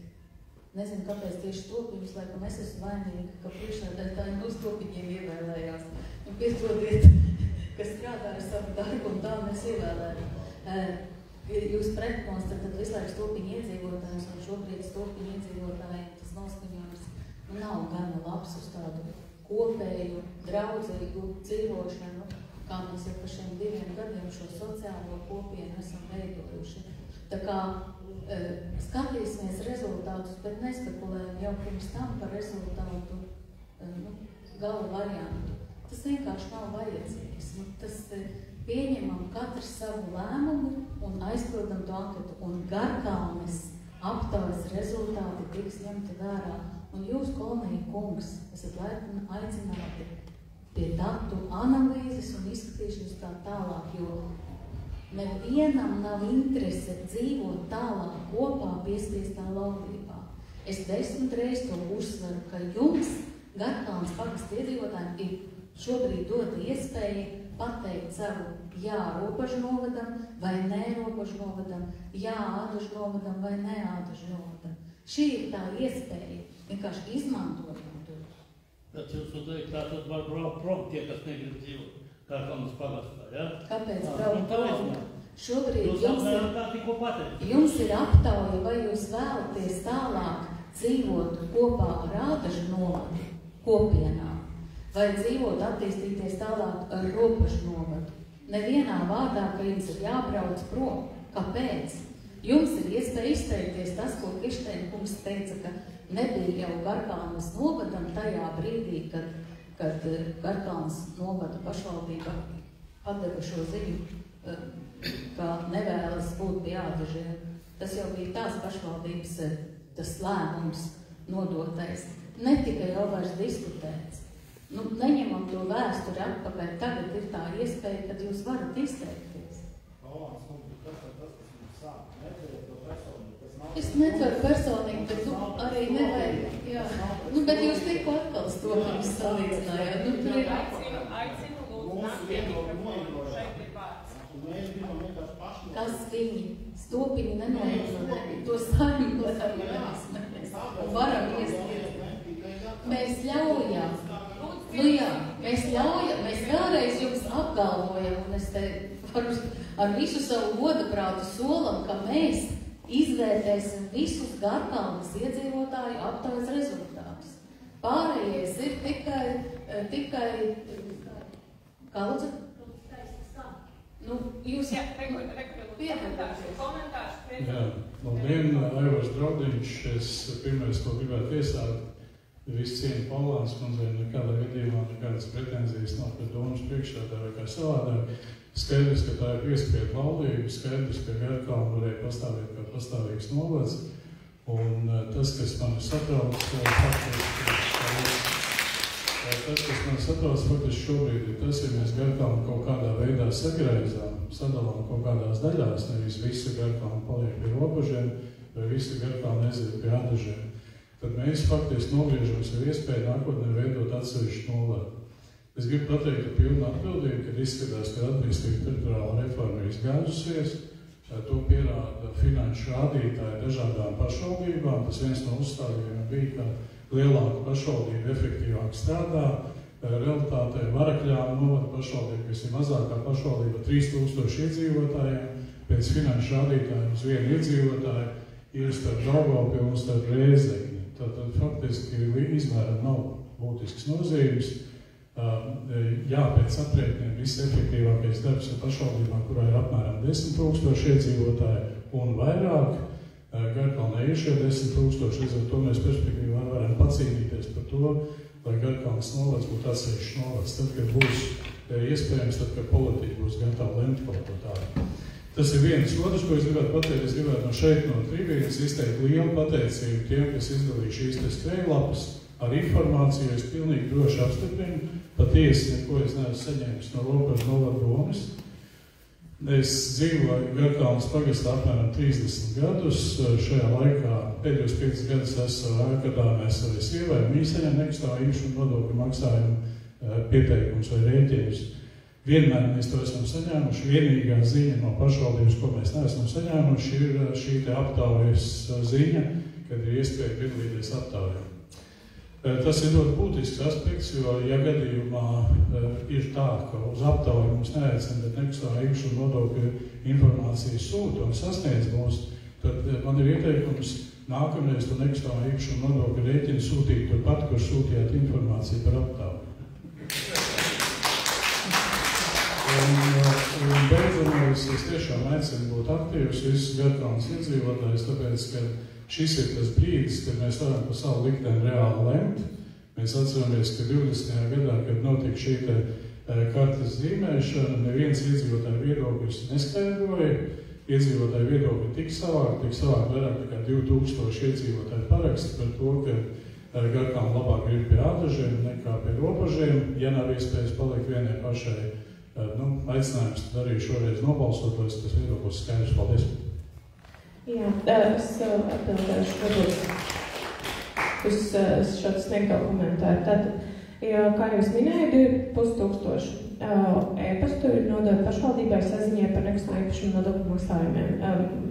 Nezinu, kāpēc tieši Stopiņus, laikam es esmu vainīga, ka priekšsēdētāji no Stopiņiem ievēlējās. Un piedodiet, ka strādā ar savu darbu un tā mēs ievēlējam. Jūs pretnostatat visu laiku Stopiņu iedzīvotājus, un šobrīd Stopiņu iedzīvotājiem tas noskaņojums nav gana labs uz tādu kopēju, draudzīgu dzīvošanu, kā mēs jau par šiem 2 gadiem šo sociālo kopienu esam veidojuši. Tā kā skatīsimies rezultātus, bet nespekulējam jau pirms tam par rezultātu gala variantu. Tas vienkārši nav vajadzīgs. Tas pieņemam katrs savu lēmumu un aizpildam to anketu. Un Garkalnes aptaujas rezultāti tiks ņemti vērā. Un jūs, kolonija kungs, esat laipni aicināti pie datu analīzes un izskatīšanas tā tālāk, jo nevienam nav interese dzīvot tālāk kopā piespiestā laulībā. Es 10 reizes to uzsveru, ka jums, Garkalnes pagasta iedzīvotājiem, ir šobrīd dota iespēja pateikt savu jā Robežu novadam vai nē Robežu novadam, jā Ādažu novadam vai nē Ādažu novadam. Šī ir tā iespēja, vienkārši izmantojam to. Bet jūs teikt, tā tad var braukt prom tie, kas negrib dzīvot Garkalnes pagastā, ja? Kāpēc braukt prom? Šobrīd jums ir aptauja, vai jūs vēlaties tālāk dzīvot kopā ar Ādažu novadu kopienā, vai dzīvot attīstīties tālāk ar Robežu novadu. Nevienā vārdā, ka jums ir jābrauc prom. Kāpēc? Jums ir iespēja izteikties tas, ko Kirsteina kungs teica, ka nebija jau Garkalnes novadam tajā brīdī, kad Garkalnes novada pašvaldība padeva šo ziņu, ka nevēlas būt pie Ādažiem. Tas jau bija tās pašvaldības tas lēmums nodotais. Netika jau vairs diskutēts. Neņemam to vēsturi atpakaļ. Tagad ir tā iespēja, kad jūs varat izteikties. Es netveru personīgi, bet arī nevajag. Jā. Bet jūs tikko atkal Stopiņus salīdzinājāt. Tur ir aicinu lūdzu nākt šeit ir vārds. Kas viņi? Stopiņi nenoieglo. To saimnu varam iestiet. Mēs ļaujam. Mēs vēlreiz jums apgalvojam, un es te ar visu savu godaprātu solam, ka mēs izvērtēsim visus Garkalnes iedzīvotāju aptaujas rezultātus. Pārējais ir tikai kā lūdzu? Jūs komentārs. Jā, labdien, Aivars Draudiņš. Es pirmais, ko gribētu iesākt, visu cieņu Paulāns kundzei, nekādā gadījumā nekādas pretenzijas nav pret domas priekšstādā vai kā savādāk. Skaidrs, ka tā ir piespiedu laulība, skaidrs, ka Garkalne varēja pastāvēt kā pastāvīgs novads. Un tas, kas man satrauc, faktiski šobrīd ir tas, ja mēs Garkalni kaut kādā veidā sagraizām, sadalām kaut kādās daļās, nevis visa Garkalne paliek pie Robežiem, vai visa Garkalne aiziet pie Ādažiem, tad mēs faktiski nogriežam sev iespēju nākotnē veidot atsevišķu novadu. Es gribu pateikt ar pilnu atbildību, kad izskatās, ka administratīva teritoriāla reforma ir izgāzusies. To pierāda finanšu rādītāji dažādām pašvaldībām. Tas viens no uzstādījumiem bija, ka lielāka pašvaldība efektīvāk strādā. Realitātē Varakļānu novada pašvaldība, kas ir mazākā pašvaldība 3000 iedzīvotājiem, pēc finanšu rādītājiem uz vienu iedzīvotāju ir starp Daugavpili un starp Rēzekni. Tātad faktiski izmēram nav būtisks nozīmes. Jā, pēc aprēķiniem visefektīvākais darbs ir pašvaldībā, kurā ir apmēram 10 000 iedzīvotāji un vairāk. Garkalnē ir šie 10 000, līdz ar to mēs perspektīvā varam pacīnīties par to, lai Garkalnes novads būtu atsevišķs novads. Tad, kad būs iespējams, tad, kad politika būs gatava lemt kaut ko tādu. Tas ir viens. Otrs, ko es gribētu pateikt, es gribētu no šeit no tribīnes izteikt lielu pateicību tiem, kas izdalīja šīs skrējlapas ar informāciju. Es pilnīgi droši apstiprinu, patiesi neko es neesmu saņēmis no Robežu novada domas. Es dzīvoju Garkalnes pagastā apmēram 30 gadus. Šajā laikā pēdējos 5 gadus esmu ēkadāmēs savai sievai, un viņi saņem nekustamā īpašuma nodokļu maksājumu pieteikumus vai rēķinus. Vienmēr mēs to esam saņēmuši. Vienīgā ziņa no pašvaldības, ko mēs neesam saņēmuši, ir šī te aptaujas ziņa, kad ir iespēja piedalīties aptaujā. Tas ir ļoti būtisks aspekts, jo, ja gadījumā ir tā, ka uz aptauju mums neaicina, bet nekustamā īpašuma nodokļu informāciju sūta un sasniedz mūs, tad man ir ieteikums nākamreiz to nekustamā īpašuma nodokļu rēķinu sūtīt turpat, kur sūtījāt informāciju par aptauju. Un beidzamais, es tiešām aicinu būt aktīvs visus Garkalnes iedzīvotājus, tāpēc, ka šis ir tas brīdis, kad mēs varam par savu likteni reāli lemt. Mēs atceramies, ka 20. gadā, kad notika šī kartes zīmēšana, neviens iedzīvotāju viedokļus neskaidroja. Iedzīvotāju viedokļi tik savākt vairāk nekā 2000 iedzīvotāju paraksti par to, ka Garkalna labāk grib pie ādažiem nekā pie robežiem. Ja nav iespējas palikt vienai pašai, aicinājums tad arī šoreiz nobalsot, lai tas viedoklis skaidrs. Paldies! Jā, es atbildēšu varbūt uz šo sniegto komentāru. Tātad, kā jau es minēju, 2500 e-pastu ir nodota pašvaldībai saziņai par nekustamā īpašuma nodokļu maksājumiem,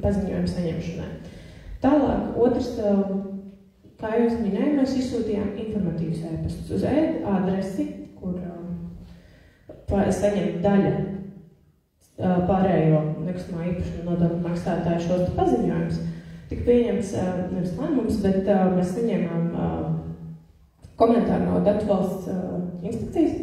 paziņojumu saņemšanai. Tālāk, otrs, kā jau es minēju, mēs izsūtījām informatīvus e-pastus uz adresi, kur saņem daļa pārējo nekustamā īpašuma nodokļu maksātāju šos paziņojumus. Tik pieņemts nevis lēmums, bet mēs saņēmām komentāru no Datu valsts inspekcijas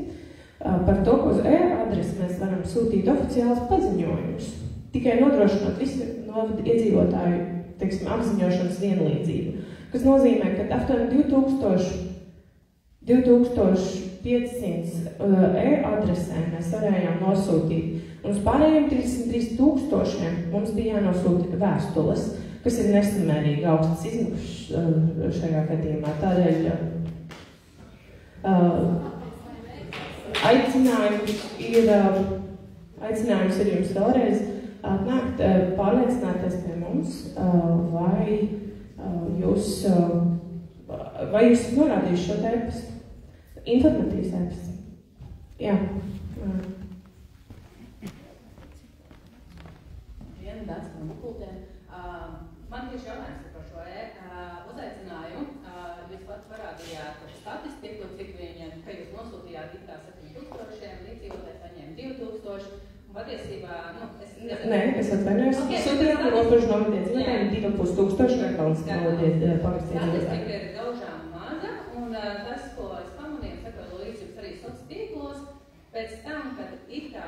par to, ka uz e-adresi mēs varam sūtīt oficiālus paziņojumus, tikai nodrošinot visu novada iedzīvotāju, teiksim, apziņošanas vienlīdzību, kas nozīmē, ka aptuveni 2500 e-adresēm mēs varējām nosūtīt, un uz pārējiem 33 000 mums bija jānosūta vēstules, kas ir nesamērīgi augsts izmaksas šajā gadījumā. Tādēļ aicinājums ir jums vēlreiz atnākt, pārliecināties pie mums, vai jūs norādījuši šo e-pastu, informatīvas e-pastu. Jā. Viena dāts no Mukultiem. Man tieši jautājums par šo uzaicinājumu. Jūs pats parādījāt statistiku, cik viņiem, ka jūs nosūtījāt it kā 7000, līdzīvotāji saņēma 2000. Patiesībā, Nē, es atvainojos. Sūtījām robežu novadiedzīvotājiem 2500 Garkalnas pagastiedzīvotāji. Statistika ir gaužām maza, un tas, ko es pamanīju, sekoju līdzi jums arī sociālos tīklos, pēc tam, kad it kā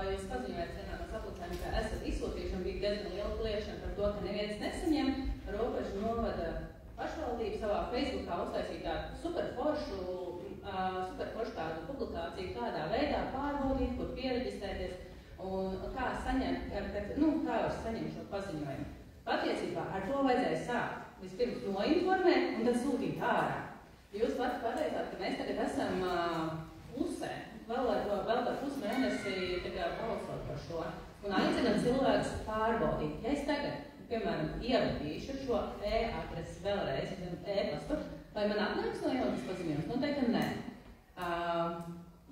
jūs paziņojāt vienā no sapulcēm, ka esat izsūtījuši, un bija diezgan liela kliēšana par to, ka neviens nesaņem, robežu novada pašvaldību savā Facebookā uztaisīja tādu superforšu tādu publikāciju, kādā veidā pārbaudīt, kur piereģistrēties un kā saņemt, kā var saņemt šo paziņojumu. Patiesībā ar to vajadzēja sākt. Vispirms noinformēt un tad sūtīt ārā. Jūs pats pateicāt, ka mēs tagad esam pusē, vēl par pusmēnesi balsot par šo. Un aicinām cilvēkus pārbaudīt. Ja es tagad, piemēram, ievadīšu šo e-adresi vēlreiz, e-pastu, vai man atnāks no jaunas paziņojums? Noteikti nē.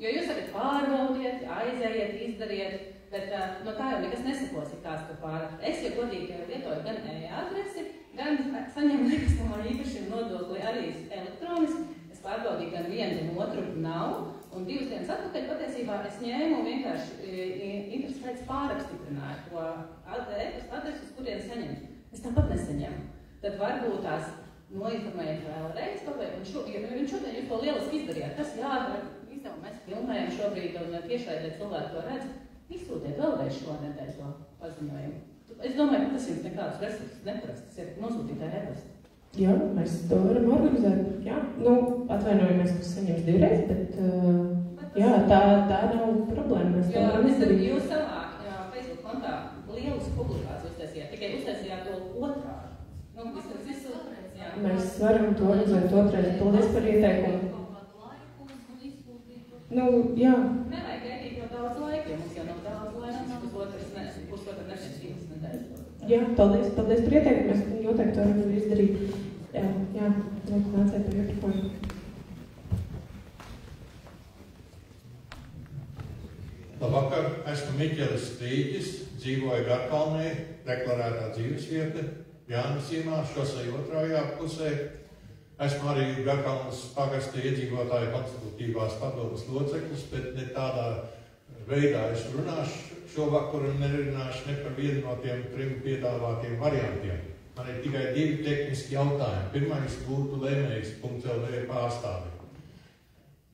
Jo jūs tagad pārbaudiet, aizējiet, izdariet, bet no tā jau nekas nesakos, ja kāds to pārāk. Es jau godīgi lietoju gan e-adresi, gan saņemu nekustamā īpašuma nodokli arī elektroniski. Es pārbaudīju gan vienu, gan otru nav, un 2 dienas atpakaļ patiesībā es ņēmu un vienkārši interesēts pārapstiprināju to adresi, uz kurien saņemt. Es tāpat nesaņemu. Tad varbūt tās noinformējat vēlreiz, un viņš šodien jūs to lieliski izdarījāt. Tas jādara, mēs filmējam šobrīd un tiešraidē cilvēki to redz. Izsūtiet vēlreiz šonedēļ to paziņojumu. Es domāju, ka tas jums nekādus resursus neprasa, tas ir nosūtīt e-pastu. Jā, mēs to varam organizēt. Jā, atvainojamies, ka saņems 2 reizes, bet jā, tā nav problēma. Mēs to varam izdarīt. Jūs savā Facebook kontā lielas publikācijas uztaisījāt, tikai uztaisījāt to otrādi. Mēs varam to organizēt otrreiz. Paldies par ieteikumu. Jā. Nevajag gaidīt no daudz laika, jo mums jau nav daudz laika, pusotra nedēļas nedēļas. Jā, paldies par ieteikumu. Mēs noteikti varam izdarīt. Jā, nāciet par mikrofonu. Labvakar, esmu Miķelis Strīķis, dzīvoju Garkalnē, deklarētā dzīvesvieta, Jānis iemā, šosei otrajā pusē. Esmu arī Garkalnas pagasta iedzīvotāju konsultatīvās padomes loceklis, bet ne tādā veidā es runāšu šovakar un nerunāšu ne par vienu no tiem 3 piedāvātiem variantiem. Man ir tikai 2 tehniski jautājumi. Pirmais būtu lemējs.lv pārstāvi.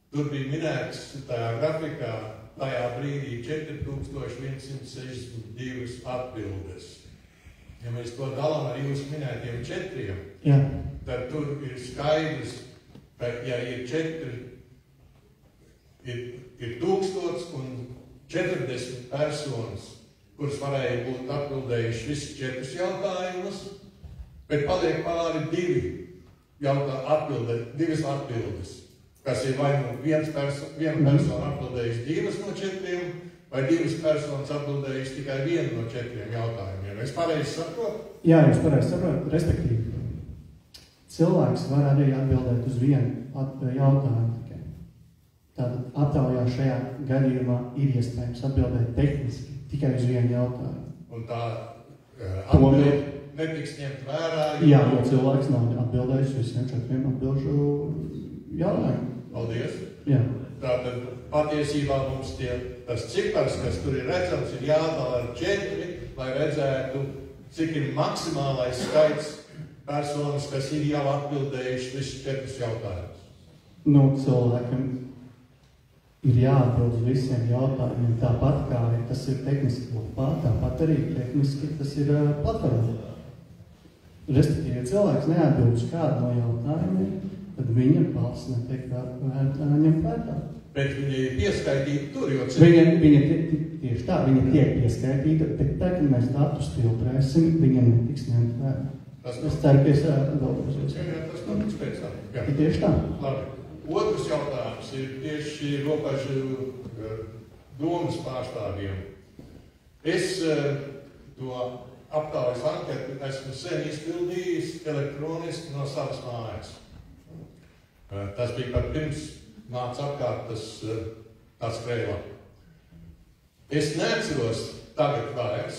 Tur bija minēts tajā grafikā, tajā brīdī 4162 atbildes. Ja mēs to dalām ar jūsu minētiem 4, tad tur ir skaidrs, ka ja ir 1040 personas, kuras varēja būt atbildējuši visus 4 jautājumus, bet paliek pāri 2. divas atbildes, kas ir vai nu viena persona atbildējusi 2 no 4, vai 2 personas atbildējusi tikai 1 no 4 jautājumiem. Es pareizi saprotu? Jā, jūs pareizi saprotat, respektīvi. Cilvēks var arī atbildēt uz vienu jautājumu tikai. Tātad aptaujā šajā gadījumā ir iespējams atbildēt tehniski tikai uz vienu jautājumu. Un tā atbilde netiks ņemt vērā? Jā, jo cilvēks nav atbildējis visiem 4 atbilžu jautājumu. Paldies. Jā. Tātad patiesībā mums tas cipars, kas tur ir redzams, ir jādala ar 4, lai redzētu, cik ir maksimālais skaits personas, kas ir jau atbildējuši visus 4 jautājumus. Nu, cilvēkam ir jāatbild uz visiem jautājumiem, tāpat kā tas ir tehniski lapā, tāpat arī tehniski tas ir platformā. Respektīvi, ja cilvēks neatbild uz kādu no jautājumiem, tad viņa balss netiek ņemt vērā. Bet viņa ir pieskaitīta tur, jo tieši tā, viņa tiek pieskaitīta, bet tā, kad mēs datus filtrēsim, viņa netiks ņemt vērā. Es ceru, ka es atbildēšos. Jā, tas notiks pēc tā. Tieši tā. Labi. Otrs jautājums ir tieši robežu domas pārstāvjiem. Es to aptaujas anketu esmu sen izpildījis elektroniski no savas mājas. Tas bija pat pirms nāca apkārt tas krēlā. Es neatceros tagad vairs,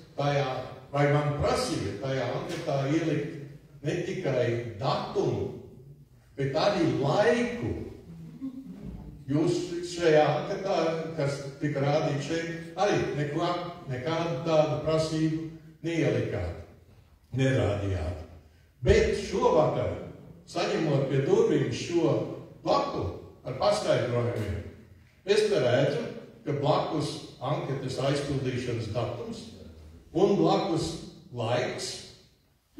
vai man prasīja tajā anketā ielikt ne tikai datumu, bet arī laiku. Jūs šajā anketā, kas tika rādīt šeit, arī nekādu tādu prasību neielikāt, nerādījāt. Bet šovakar, saņemot pie durvīm šo lapu ar paskaidrojumiem, es te redzu, ka blakus anketas aizpildīšanas datums un blakus laiks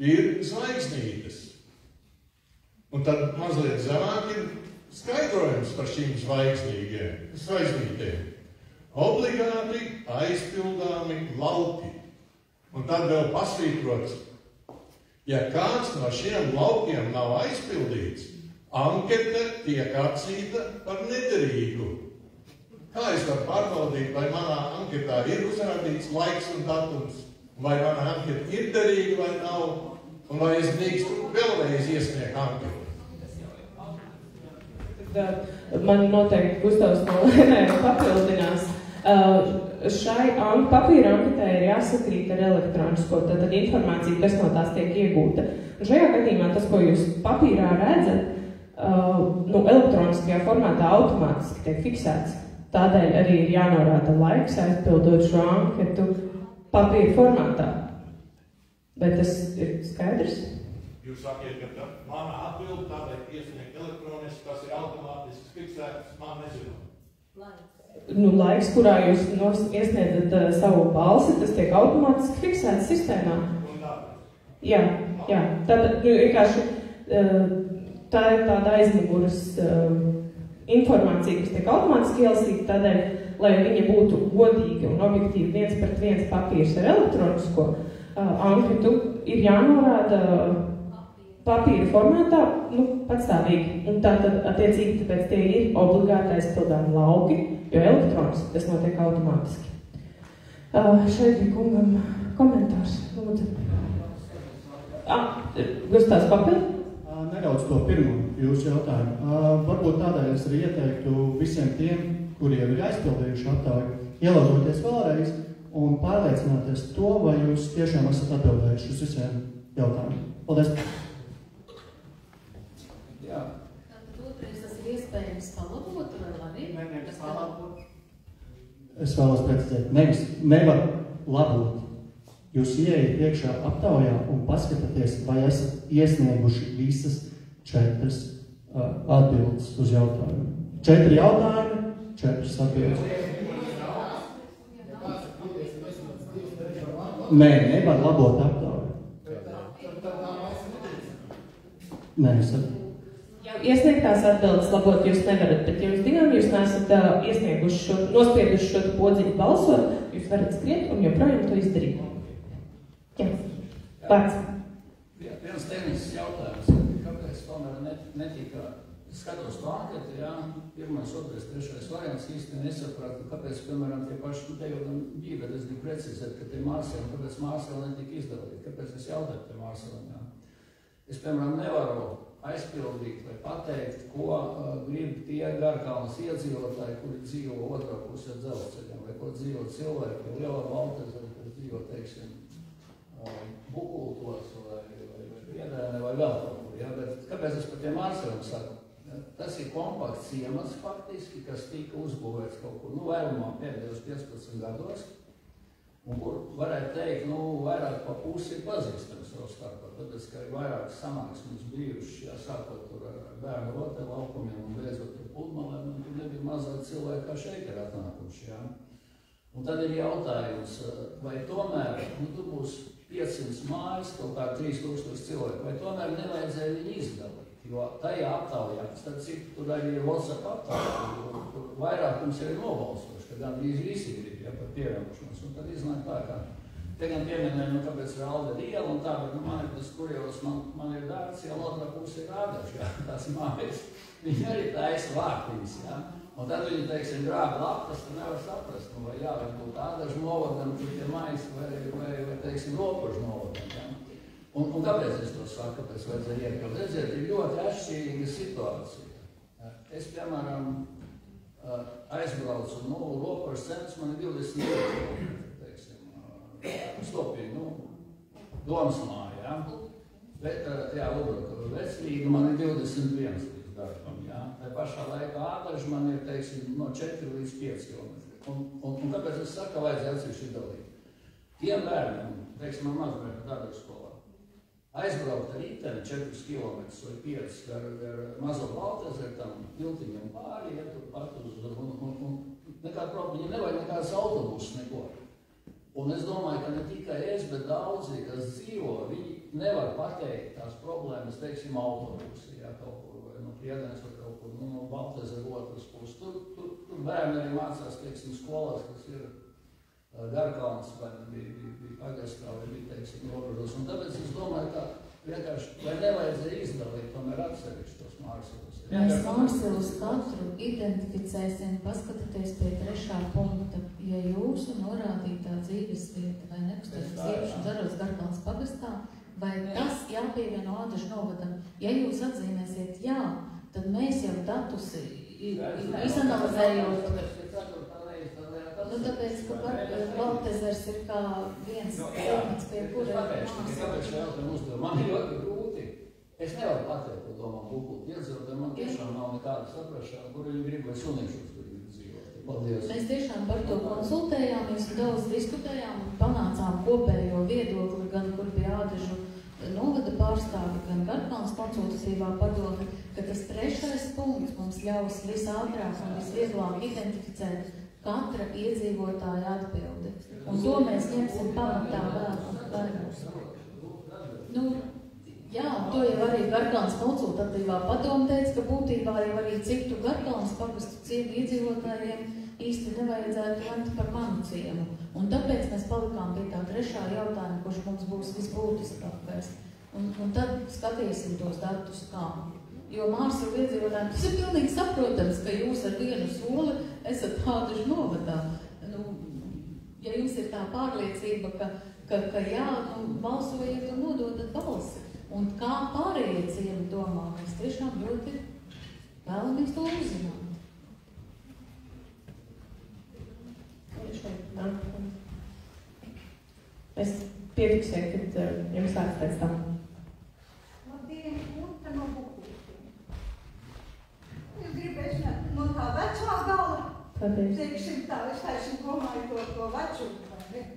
ir zvaigznītes. Un tad mazliet zemāk ir skaidrojums par šīm zvaigznītēm. Obligāti aizpildāmi lauki. Un tad vēl pasvītrots, ja kāds no šiem laukiem nav aizpildīts, ankete tiek atzīta par nederīgu. Kā es varu pārbaudīt, vai manā anketā ir uzrādīts laiks un datums, vai mana anketa ir derīga vai nav, un vai es drīkstu vēlreiz iesniegt anketu? Man noteikti Gustavs no Lēnēm papildinās. Šai papīra anketē ir jāsakrīt ar elektronisko tad informāciju, kas no tās tiek iegūta. Un šajā gadījumā tas, ko jūs papīrā redzat, elektroniskajā formātā automātiski tiek fiksēts. Tādēļ arī ir jānorāda laiks aizpildot šo anketu papīra formātā. Vai tas ir skaidrs? Jūs sakiet, ka mana atbilde tādēļ iesniegt elektroniski, tas ir automātiski fiksēts, man nezinām. Laiks, kurā jūs iesniedzat savu balsi, tas tiek automātiski fiksēts sistēmā. Jā. Tātad vienkārši tā ir tāda aizmuguras informācija, kas tiek automātiski ielasīta tādēļ, lai viņa būtu godīga un objektīvi 1:1 papīrs ar elektronisko anketu, ir jānorāda papīra formātā, patstāvīgi. Un tātad, attiecīgi, tāpēc tie ir obligāti aizpildāmi lauki, jo elektroniski tas notiek automātiski. Šeit bija kungam komentārs. Gustavs papildi? Nedaudz to pirmo jūsu jautājumu. Varbūt tādēļ es arī ieteiktu visiem tiem, kuri jau ir aizpildījuši aptauju, ielauzoties vēlreiz un pārliecināties to, vai jūs tiešām esat atbildējuši uz visiem jautājumiem. Paldies! Jā. Tātad otrais, tas ir iespējams palabot, vai arī? Es vēlos precizēt, nevar labot. Jūs ieiet iekšā aptaujā un paskatāties, vai esat iesnieguši visas 4 atbildes uz jautājumu. 4 jautājumi, 4 atbildes. Nē, nevar labot aptauju. Nē, Iesniegtās atbildes labot jūs nevarat, bet jūs zinām, jūs neesat iesnieguši nospieduši šo podziņu balsot, jūs varat skriet un joprojām to izdarīt. Jā. Vārds. Viens tehnisks jautājums. netika, skatos to anketi, jā, 1., 2., 3. variants īsti nesapratu, kāpēc, piemēram, tie paši, te jau bija, bet es gribu precizēt, ka tie mārseli, kāpēc mārseli netika izdalīti, kāpēc es jautāju tie mārseli, jā. Es, piemēram, nevaru aizpildīt vai pateikt, ko grib tie Garkalnas iedzīvotāji, kuri dzīvo otrā pusē dzelzceļam, vai ko dzīvo cilvēki, Lielā Baltezera, kas dzīvo, teiksim, Bukultos vai Piedēne vai vēl kaut kur, jā, bet kāpēc es par tiem mārseli saku? Tas ir kompakts ciemats faktiski, kas tika uzbūvēts kaut kur, vairumā pēdējos 15 gados, un kur varētu teikt, vairāk pa pusi ir pazīstams savu starpā, tāpēc, ka ir vairākas sanāksmes bijušas, jā, sākot tur ar bērnu rotaļu laukumiem un beidzot ar pludmalēm, un tur nebija mazāk cilvēki, kā šeit ir atnākuši, jā. Un tad ir jautājums, vai tomēr, tur būs 500 mājas, kaut kā 3000 cilvēku, vai tomēr nevajadzēja viņu izdalīt? Jo tajā aptaujā, starp citu, tur arī ir WhatsApp aptaujā, tur vairākums ir nobalsoši, ka gandrīz visi grib, ja, par pievienošanos. Un tad iznāk tā, ka te gan pieminēju, kāpēc ir Alde iela un tā, bet man ir tas kurjos, man ir dārts, ja otrā puse ir Ādaši, ja, tās mājas. Viņi arī taisa vārtiņas, ja. Un tad viņi, teiksim, grāba lapas, tad nevar saprast, vai jābūt Ādažu novadam, tie mājas, vai teiksim, Ropažu novadam, ja. Un kāpēc es to saku, kāpēc vajadzēja iekļaut? Redziet, ir ļoti atšķirīga situācija. Es, piemēram, aizbraucu, Ropažas centrs man ir 22 km, teiksim, stopīgi, Domas māja, jā. Jā, Lubroka, Vecrīga man ir 21 līdz darbam, jā. Tā pašā laikā Ādaži man ir, teiksim, no 4 līdz 5 km. Un kāpēc es saku, ka vajadzēja atsevišķi dalīt? Tiem bērniem, teiksim, man mazbērni tādā skolā, aizbraukt ar riteni 4 km vai 5 ar mazo Baltezeru, tam tiltiņam pāri, ja tur pat uz, un nekāda problēma, viņam nevajag nekādas autobusus, neko. Un es domāju, ka ne tikai es, bet daudzi, kas dzīvo, viņi nevar pateikt tās problēmas, teiksim, autobusi, ja, kaut kur, vai no Priedēnes vai kaut kur, no Baltezeru otras puses. Tur bērni arī mācās, teiksim, skolās, kas ir Garkalnas, vai bija pagastā, vai bija, teiksim, Ropažos. Un tāpēc es domāju, ka vienkārši, vai nevajadzēja izdalīt, tomēr atsevišķi tos mākslus. Mēs mākslus katru identificēsim, paskatieties pie 3. punkta. Ja jūsu norādītā dzīves vieta vai nekustīgas īpašums daros Garkalnas pagastā, vai tas jāpievieno Ādažu novadam? Ja jūs atzīmēsiet jā, tad mēs jau datus izanalizējot. Tāpēc, ka Baltezers ir kā viens ciemats, pie kura mākslas. Kāpēc jautājumu uzdevu? Man ir ļoti grūti. Es nevaru pateikt, ko domā Bukultu iedzīvotāji, man tiešām nav nekāda saprašana, kur viņi grib vai sunīšos, kur viņi dzīvot. Paldies. Mēs tiešām par to konsultējāmies, daudz diskutējām un panācām kopējo viedokli, gan kur bija Ādažu novada pārstāvi, gan Garkalnas konsultatīvā padome, ka tas 3. punkts mums ļaus visātrāk un visvieglāk identificēt katra iedzīvotāja atbildi. Un to mēs ņemsim pamatā vēl. Jā, to jau arī Garkalnas konsultatīvā padome teica, ka būtībā jau arī citu Garkalnas pagastu ciemu iedzīvotājiem īsti nevajadzētu lemt par manu ciemu. Un tāpēc mēs palikām pie tā 3. jautājuma, kurš mums būs visbūtiskākais. Un tad skatīsim tos datus kā. Jo mākslas iedzīvotājiem tas ir pilnīgi saprotams, ka jūs ar vienu soli esat Ādažu novadā. Ja jums ir tā pārliecība, ka jā, balsojiet un nododat balsi. Un kā pārējie ciemi domā, mēs tiešām ļoti vēlamies to uzzināt. Es piefiksēju, kad jums tāds pēc tam. Labdien, Uta no Bukultiem. Es gribēju no tā vecā gala, teiksim tā, es taisam domāju to vecumu, vai ne?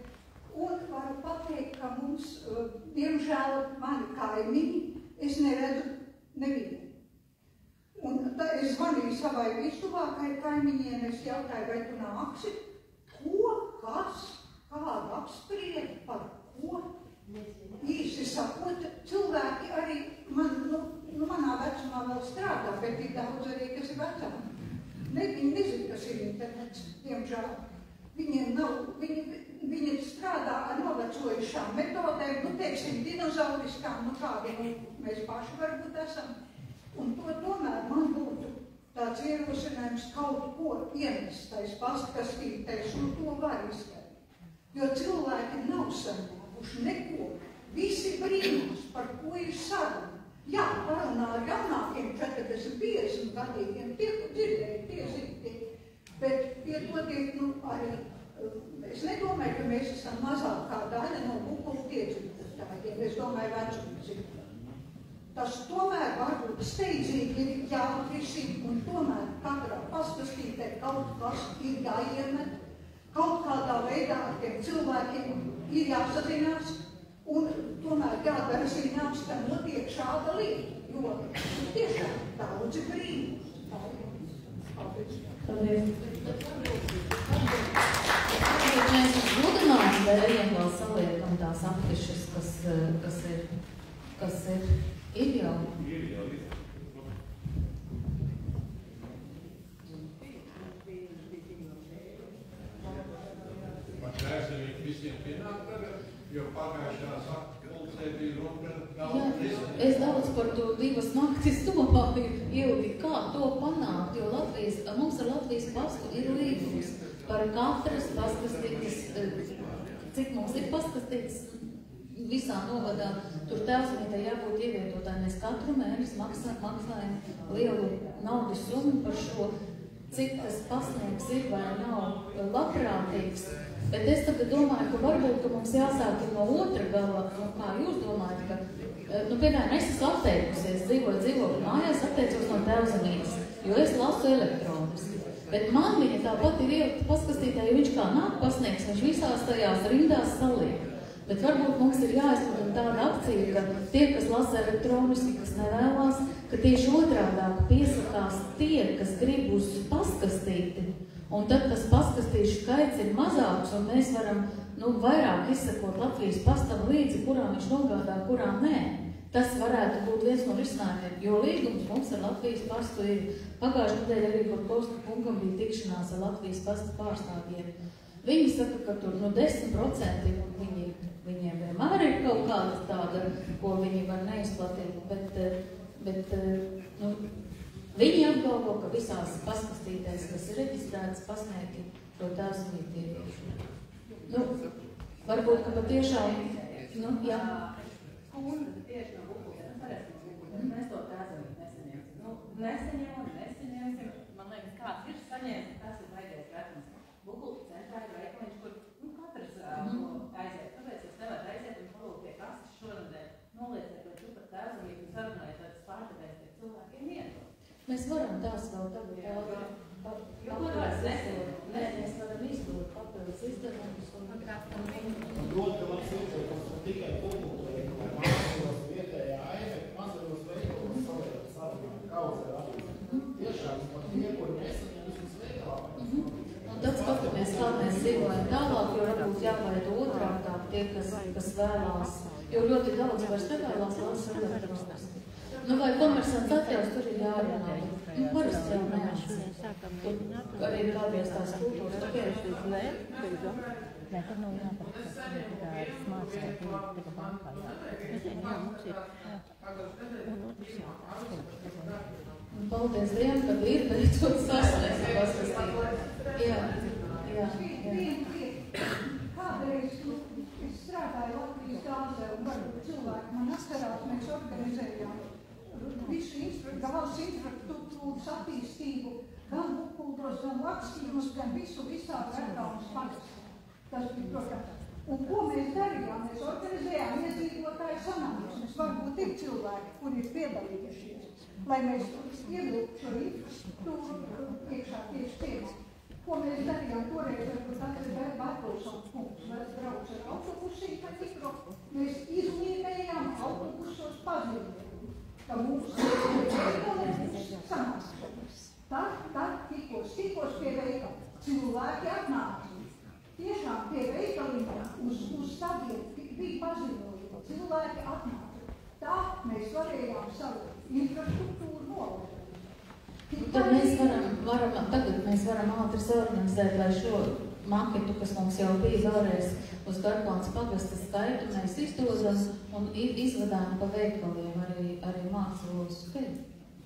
Un varu pateikt, ka mums, diemžēl, mani kaimiņi, es neredzu nevienu. Un tā es zvanīju savai vistuvākai kaimiņiem, es jautāju, vai tu nāksi? Ko, kas, kāda apsprieda, par ko? Īsti sakot, cilvēki arī manā vecumā vēl strādā, bet ir daudz arī, kas ir vecāki. Viņi nezinu, kas ir internets, diemžēl. Viņiem nav, viņi strādā ar novecojušām metodēm, teiksim, dinozauriskām, kādi mēs paši varbūt esam. Un tomēr man būtu tāds ierosinājums kaut ko iemestais, pastkastītais, un to var izdarīt. Jo cilvēki nav saņēmuši neko. Visi brīnās, par ko ir saruna. Jā, parunā ar jaunākiem 40 gadīgiem, tie, ko dzirdēju, tie zina, bet piedodiet, arī, es nedomāju, ka mēs esam mazāk kā daļa no Bukulu iedzīvotājiem, es domāju, vecuma zina. Tas tomēr varbūt steidzīgi ir jāatrisina, un tomēr katrā pastastītē kaut kas ir jāiemet, kaut kādā veidā ar tiem cilvēkiem ir jāsazinās, un tomēr jādara zināms, ka notiek šāda lieta, jo tiešām daudzi brīnums. Paldies. Varbūt mēs uz mudinājumu dēļiem vēl saliekam tās afišas, kas ir jau. Man šķērsiņi visiem pienāk tagad, jo pagājušās pulcē bija runa daudz risinājumu. Es daudz par to 2 naktis domāju, Ilgi, kā to panākt, jo mums ar Latvijas pastu ir līgums par katras pastkastītes, cik mums ir pastkastītes visā novadā, tur tēvzemītē jābūt ievietotāji. Mēs katru mēnesi maksājam lielu naudas summu par šo, cik tas pasniegs ir vai nav labprātīgs. Bet es tagad domāju, ka varbūt, ka mums jāsāk no otra gala, kā jūs domājat, ka, piemēram, es esmu atteikusies, dzīvoju dzīvokļu mājās, atteicos no tēvzemītes, jo es lasu elektroniski. Bet man viņa tāpat ir ielikta paskastītē, jo viņš kā nāk pasniegs, viņš visās tajās rindās saliek. Bet varbūt mums ir jāizplata tāda akcija, ka tie, kas lasa elektroniski, kas nevēlās, ka tieši otrādāk piesakās tie, kas grib uz paskastīti, un tad tas paskastīšu skaits ir mazāks, un mēs varam vairāk izsakot Latvijas pastam līdzi, kurām viņš nogādā, kurām nē. Tas varētu būt viens no risinājumiem, jo līgums mums ar Latvijas pastu ir. Pagājušajā nedēļā arī par postu punkam bija tikšanās ar Latvijas pasta pārstāvjiem. Viņi saka, ka tur 10% viņiem vienmēr ir kaut kāda tāda, ko viņi var neizplatīt, bet viņi apgalvo, ka visās paskastītēs, kas ir reģistrētas, pasniegti to tēvzemīti ieviešanu. Varbūt, ka patiešām, jā. Kundze tieši no Bukulas, mēs to tēvzemīti nesaņemsim. Man liekas, kāds ir saņēmis, tas ir vajadzējis vecums. Bukulas centrā ir veikaliņš, kur katrs aiziet. Tāpēc es nevaru aiziet un palūkt pie kastes šonadēļ. Nolieciet, lai tu par tēvzemīti un sarunājiet tādas pārtevējs, tiek cilvēkiem iedot. Mēs varam tās vēl tagad mēs varam izdot papildus izdevumus un Proti, ka labs ieteikus tikai publikai, mākos vietējā aina, mazajos veikalos salietot sarunāt, kaudzē attīstīt. Tiešām, pat tie, kuri nesaņem vismaz veikalā. Un tad skatāmies, kā mēs dzīvojam tālāk, jo varbūt jāvaido otrādāk tie, kas vēlās, jo ļoti daudz vairs nevēlās lasa elektroniskas. Vai komersants atļaus, tur ir jārunā. Parasti jau neatcīm. Arī kādreiz tās kultūras tokies. Nē, tad nav jāpārāk, ka mācēt, ka bankā jā, mums ir, un otrs jā. Paldies Dievam, ka ir beidzot sasniegts paskastīt. Jā. Kādreiz es strādāju Latvijas gāzē un varbūt cilvēki man atcerās, mēs organizējām visu gāzes infrastruktūras attīstību, gan Bukulos, gan Lakstījumos, gan visā Vērkaunas pagastā. Tas bija programma. Un ko mēs darījām? Mēs organizējām iedzīvotāju sanāksmes. Varbūt ir cilvēki, kuri ir piedalījušies, lai mēs ievilktu šo infrastruktūru iekšā tieši tieši. Ko mēs darījām toreiz, varbūt atcerēt Bartolsons kungs, mēs brauc ar autobusī pa tikro, mēs izmīmējām autobusos paziņojumu, ka mums ir sanāksmes. Tad tikos pie veikala. Cilvēki atnāca. Tiešām pie veikaliem uz stadiem bija paziņojumi, cilvēki atnāca. Tā mēs varējām savu infrastruktūru novērtēt. Tagad mēs varam ātri saorganizēt, lai šo maketu, kas mums jau bija vēlreiz uz Garkalnas pagasta skaitu, mēs izdodam un izvadām pa veikaliem arī mācīlos.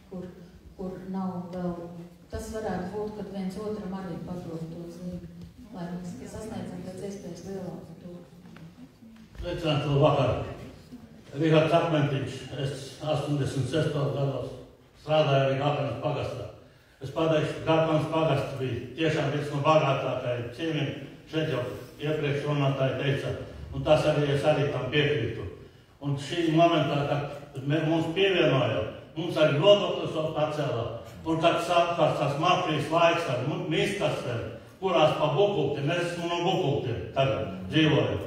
kur nav vēl. Tas varētu būt, kad viens otram arī padod to zīmi, lai mēs sasniedzam pēc iespējas lielāku to. Sveicināti, labvakar. Rihards Akmentiņš, es 86. gados strādāju arī Gārkanas pagastā. Es pateikšu, ka Gārkanas pagasts bija tiešām viens no bagātākajiem ciemiem, šeit jau iepriekš runātāji teica, un tas arī es arī tam piekrītu. Un šī momentā, kad mums pievienoja, mums arī nodoklis vēl pacēlā, un kad sākās tās mafijas laiks ar miskastēm, kurās pa Bukultiem, es esmu no Bukultiem tagad dzīvoju,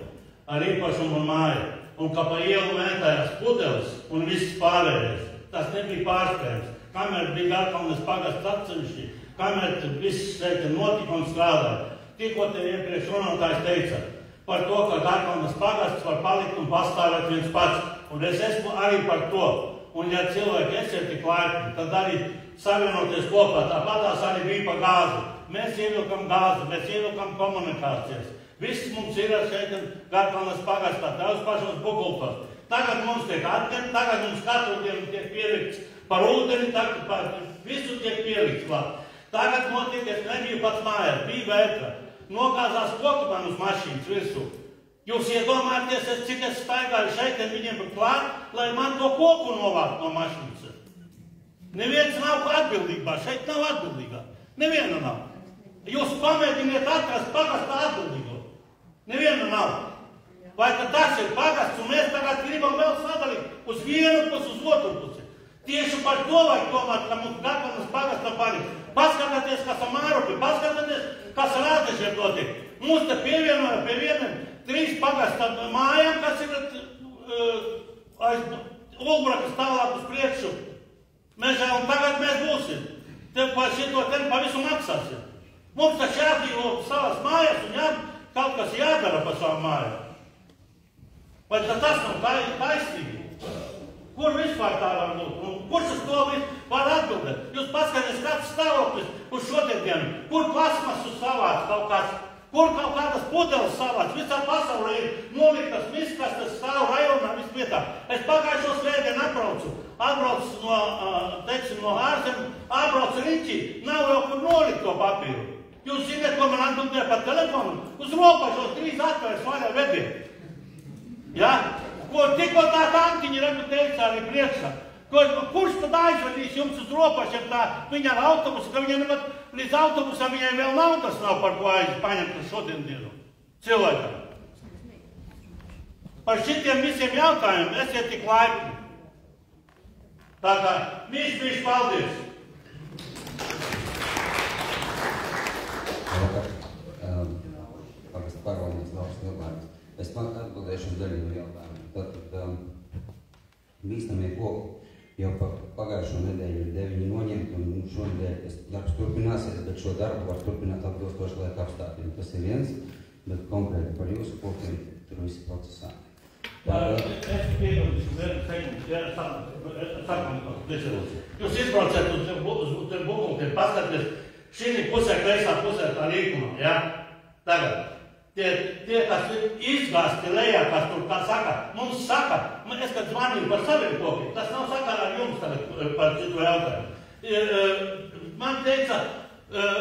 ar īpašumu un māju, un ka pa ielu mētājās pudeles un viss pārējais. Tas nebija pārspējams. Kamēr bija Gārkalnes pagasts atsevišķi, kamēr viss šeit notika un strādāja. Tikko te iepriekš runātājs teica par to, ka Gārkalnes pagasts var palikt un pastāvēt viens pats. Un es esmu arī par to. Un ja cilvēki esiet tik laipni, tad arī savienoties kopā. Tāpatās arī bija pa gāzi. Mēs ievilkam gāzi, mēs ievilkam komunikācijas. Viss mums ir šeit Gārkalnes pagastā, daudz pašos Bukultos. Tagad mums tiek atņemt, tagad mums katru dienu tiek pielikts par ūdeni, tagad visu tiek pielikts klāt. Tagad notiek, es nebiju pats mājās, bija vētra. Nogāzās koki man uz mašīnas virsū. Jūs iedomājaties, cik es staigāju šeit viņiem klāt, lai man to koku novākt no mašīnas. Neviens nav atbildībā, šeit nav atbildīgā. Neviena nav. Jūs pamēģiniet atrast pagastā atbildīgo. Neviena nav. Vai tad tas ir pagasts, un mēs tagad gribam vēl sadalīt uz vienu pusi, uz otru pusi. Tieši par to vajag domāt, ka mums Gārkanas pagastā palikt. Paskatieties, kas ar Mārupi, paskatieties, kas ar Ātešiem notiek. Mums te pievienoja pie vieniem 3 pagastā mājām, kas ir aiz Ulbrakas tālāk uz priekšu. Mežā, un tagad mēs būsim. Te pa šito ten pa visu maksāsim. Mums taču jādzīvo savas mājas un kaut kas jādara pa savām mājām. Vai tas nav taisnīgi? Kur vispār tā var būt? Kurš uz to var atbildēt? Jūs paskaties, kāds stāvoklis uz šodien dienu, kur plasmasu savāc kaut kāds, kur kaut kādas pudeles savāc, visā pasaulē ir noliktas miskastes stāv rajonā visvietā. Es pagājušo svētdienu atbraucu no ārzem, atbraucu riņķī, nav jau kur nolikt to papīru. Jūs zināt, ko man atbildēja par telefonu? Uz ropašos 3 atvērs vaļā vediet. Ja? Tikko tā tantiņa teica arī priekšā. Kurš tad aizvedīs jums uz ropašiem tā viņa ar autobusu, ka viņa nevat līdz autobusam viņai vēl naudas nav par ko paņemt uz šodien dienu cilvēkam. Par šitiem visiem jautājumiem esiet tik laipni. Tā kā mīļš, paldies! Pagasta pārvaldnieks Lauris Vilmārs. Es atbildēšu uz daļu jautājumu. Tātad bīstamie koki jau pagājušo nedēļu ir 9 noņemti, un šonedēļ tas darbs turpināsies, bet šo darbu var turpināt atbilstoši laika apstākļiem. Tas ir viens, bet konkrēti par jūsu kokiem tur visi procesā. Es piedomīšu, jūs izbrauciet uz Bukultiem, paskaties, šī pusē, kreisā pusē tā līkuma, ja? Tagad. Tie, kas ir izgāsti lejā, kas tur kā saka, mums saka, es kad zvanīju par saviem kokiem, tas nav sakarā ar jums tagad par citu jautājumu. Man teica,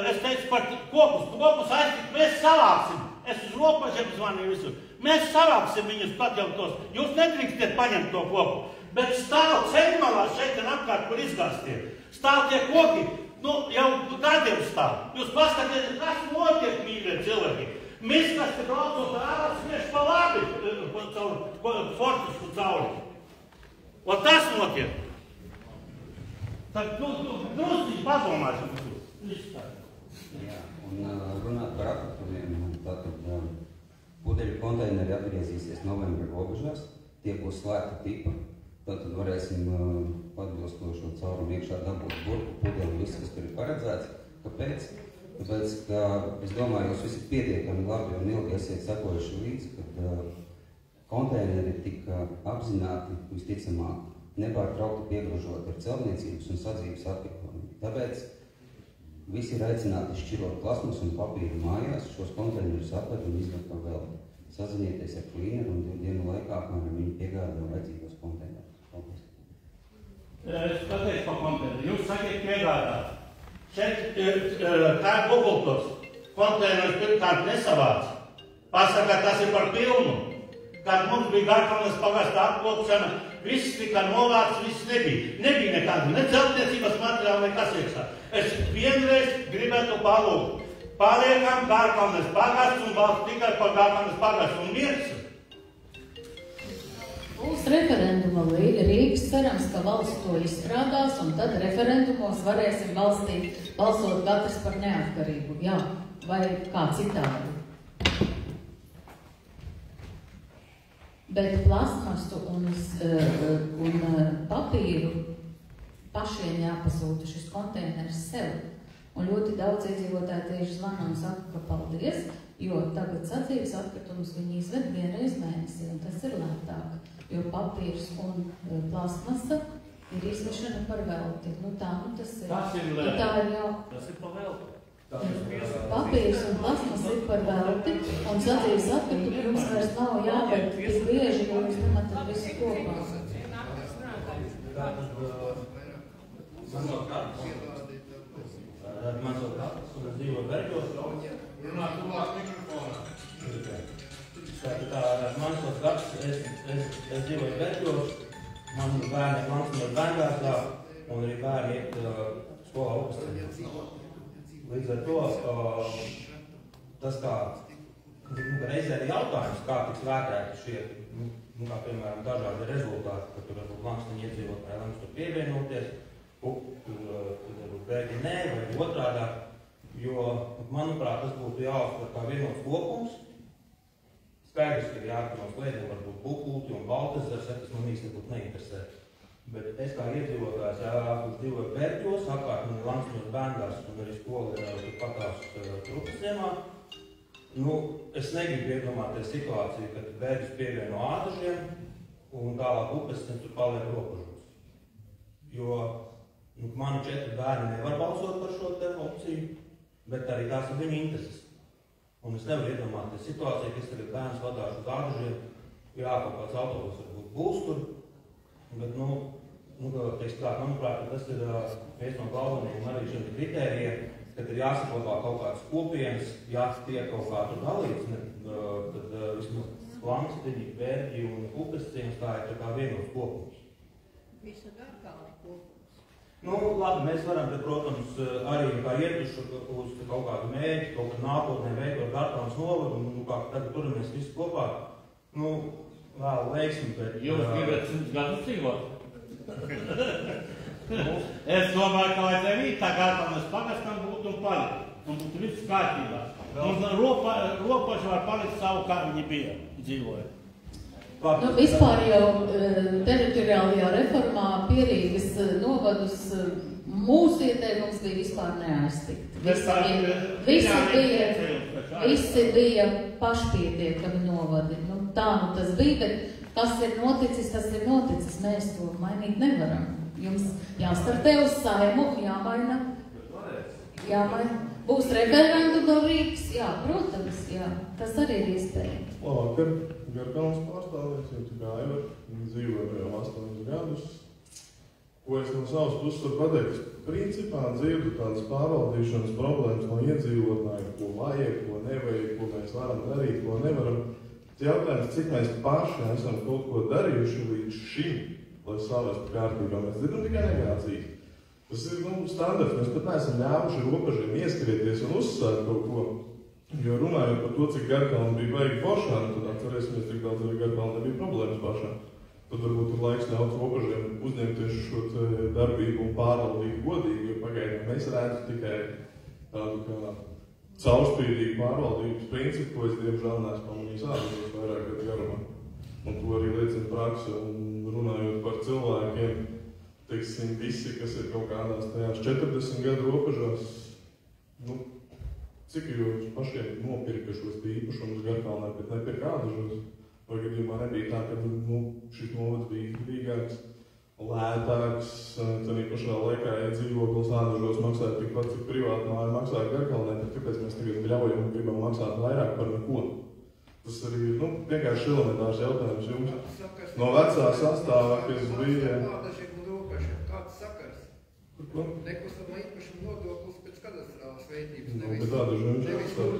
es teicu par kokus aiztikt, mēs savāksim. Es uz ropažiem zvanīju visur. Mēs savāksim viņus paģeltos. Jūs nedrīkstiet paņemt to koku. Bet stāv ceļmalā šeit un apkārt, kur izgāstie. Stāv tie koki, jau gadiem stāv. Jūs paskatieties, kas notiek, mīļie cilvēki. Miskasti braucot ārā smiež pa labi, fortisku cauri. O tas notiek. Tad drusciņi padomāsim. Jā, un runāt par atkritumiem, tātad pudeļu konteineri atgriezīsies novembra robežās, tie būs slēgta tipa, tātad varēsim atbilstošo caurumu iekšā dabūt burku, pudeli, viss, kas tur ir paredzēts. Kāpēc? Tāpēc, ka es domāju, jūs visi pietiekami labi un ilgi esiet sekojuši līdzi, kad konteineri tika apzināti visticamāk nepārtraukti piegrožot ar celtniecības un sadzīves atkritumu. Tāpēc visi ir aicināti šķirot plasmas un papīru mājās, šos konteinerus atved un izved pa vēl. Sazinieties ar klīneru un 2 dienu laikā, apmēram viņi piegādā vajadzīgos konteinerus. Paldies. Es pateikšu par konteineru. Jūs sakiet piegādāt. Šeit kā Bugultos konteinerus pirmkārt nesavāc. Pasaka, tas ir par pilnu. Kad mums bija Garkalnes pagasta apkopšana, viss tika novākts, viss nebija. Nebija nekāda ne celtniecības materiāla, nekas iekšā. Es vienreiz gribētu palūgt. Paliekam Garkalnes pagasts un valsts tikai par Garkalnes pagastu un miers. Būs referenduma Rīgas, cerams, ka valsts to izstrādās, un tad referendumos varēsim valstī balsot katrs par neatkarību, jā, vai kā citādi. Bet plasmasu un papīru pašiem jāpasūta šis konteiners sev. Un ļoti daudz iedzīvotāji tieši zvana un saka, ka paldies, jo tagad sadzīves atkritumus viņi izved vienreiz mēnesī, un tas ir lētāk. Jo papīrs un plasmasa ir izvešana par velti. Nu tā, nu tas ir. Tas ir lētāk. Tā ir jau. Tas ir par velti. Papīrs un plasmasa ir par velti, un sadzīves atkritumu jums vairs nav jāved tik bieži, jo jūs nematat visu kopā. Man savu kapas, un es dzīvoju Berģos. Runā tuvāk mikrofonā. Man savu kapas, es dzīvoju Berģos, man bērni lansmēt bērngārzā, un arī bērni iet skolā augstā. Līdz ar to tas kā reizē ir jautājums, kā tiks vērtēti šie, kā piemēram dažādi rezultāti, ka tur varbūt lansmeņi iedzīvotāji lems tur pievienoties, bēgi nē, vai otrādāk, jo, manuprāt, tas būtu jāuztver kā vienots kopums. Skaidrs, ka ir jāatkarās lietiem, varbūt Bukulti un Baltazars, tas man īsti nebūtu neinteresē. Bet es kā iedzīvotājs, kurš dzīvoju Berģos, apkārt man ir Lansmeņos bērngārs un arī skola ir patās Trupasziemā. Es negribu iedomāties situāciju, kad Berģis pievieno Ādažiem un tālāk upes tur paliek robežos. Jo mani 4 bērni nevar balsot par šo te opciju, bet arī tās ir viņa intereses. Un es nevaru iedomāties situāciju, ka es tagad bērnus vadāšu uz Ādažiem, jā, kaut kāds autobus varbūt būs tur, bet, manuprāt, tas ir viens no galvenajiem arī šiem kritērijiem, kad ir jāsaklabā kaut kāds kopienas, jātiek kaut kā tur dalīts, tad vismaz Lankstiņi, Berģi un Upesciems tā ir tā kā vienots kopums. Visa Garkalna kopums. Labi, mēs varam, protams, arī kā iet uz kaut kādu mērķi, kaut kā nākotnē veidot Garkalnas novadu, un kā tagad turamies visi kopā. Vēl veiksim, bet... Jūs gribat 100 gadus dzīvot? Es domāju, ka vajadzēja rīt tā Garkalnas pagastam būtu un palikt, un būtu viss kārtībā. Un ropaži var palikt savu, kā viņi bija dzīvoja. Vispār jau teritoriālajā reformā Pierīgas novadus mūsu ieteikums bija vispār neaiztikt. Visi bija pašpietiekami novadi. Tā tas bija, bet kas ir noticis, mēs to mainīt nevaram. Jums jāstartē uz Saimu, jāmaina. Būs referendu no Rīgas, jā, protams, jā, tas arī ir iespējams. Labvakar, Garkalnas pārstāvēs, jau tā kā Aivar, dzīvoju jau 8 gadus. Ko es no savas puses varu pateikt? Principā dzirdu tādas pārvaldīšanas problēmas no iedzīvotājiem, ko vajag, ko nevajag, ko mēs varam darīt, ko nevaram. Jautājums, cik mēs paši esam kaut ko darījuši līdz šim, lai savestu kārtībā. Mēs dzirdam tikai negācijas. Tas ir standarts, mēs pat neesam ļāvuši robežiem ieskrieties un uzsākt kaut ko. Jo runājot par to, cik Garkalna bija baigi foršā, tad atcerēsimies, cik daudz arī Garkalna bija problēmas pašā. Tad varbūt ir laiks ļaut robežiem uzņemties šo darbību un pārvaldīt godīgi, jo pagaidām mēs redzam tikai tādu kā caurspīdīgu pārvaldības principu, ko es diemžēl neesmu pamanījis Ādažos vairāk gadu garumā. Un to arī liecina prakse, un runājot par cilvēkiem, teiksim, visi, kas ir kaut kādās tajās 40 gadu robežās, cik jūs pašiem nopirka šos īpašumus Garkalnā, bet nepirka Ādažos? Vai gadījumā nebija tā, ka šis novads bija izdevīgāks, lētāks, tad pašā laikā, ja dzīvoklis Ādažos maksāja tikpat, cik privāta māja maksāja Garkalnē, tad kāpēc mēs tagad bļaujam un gribam maksāt vairāk par neko? Tas arī ir vienkārši elementārs jautājums jums. No vecā sastāvā, kas bija... Nekustamā īpašuma nodoklis pēc kadastrālās veidības. Bet tāda viņš ir augstāk.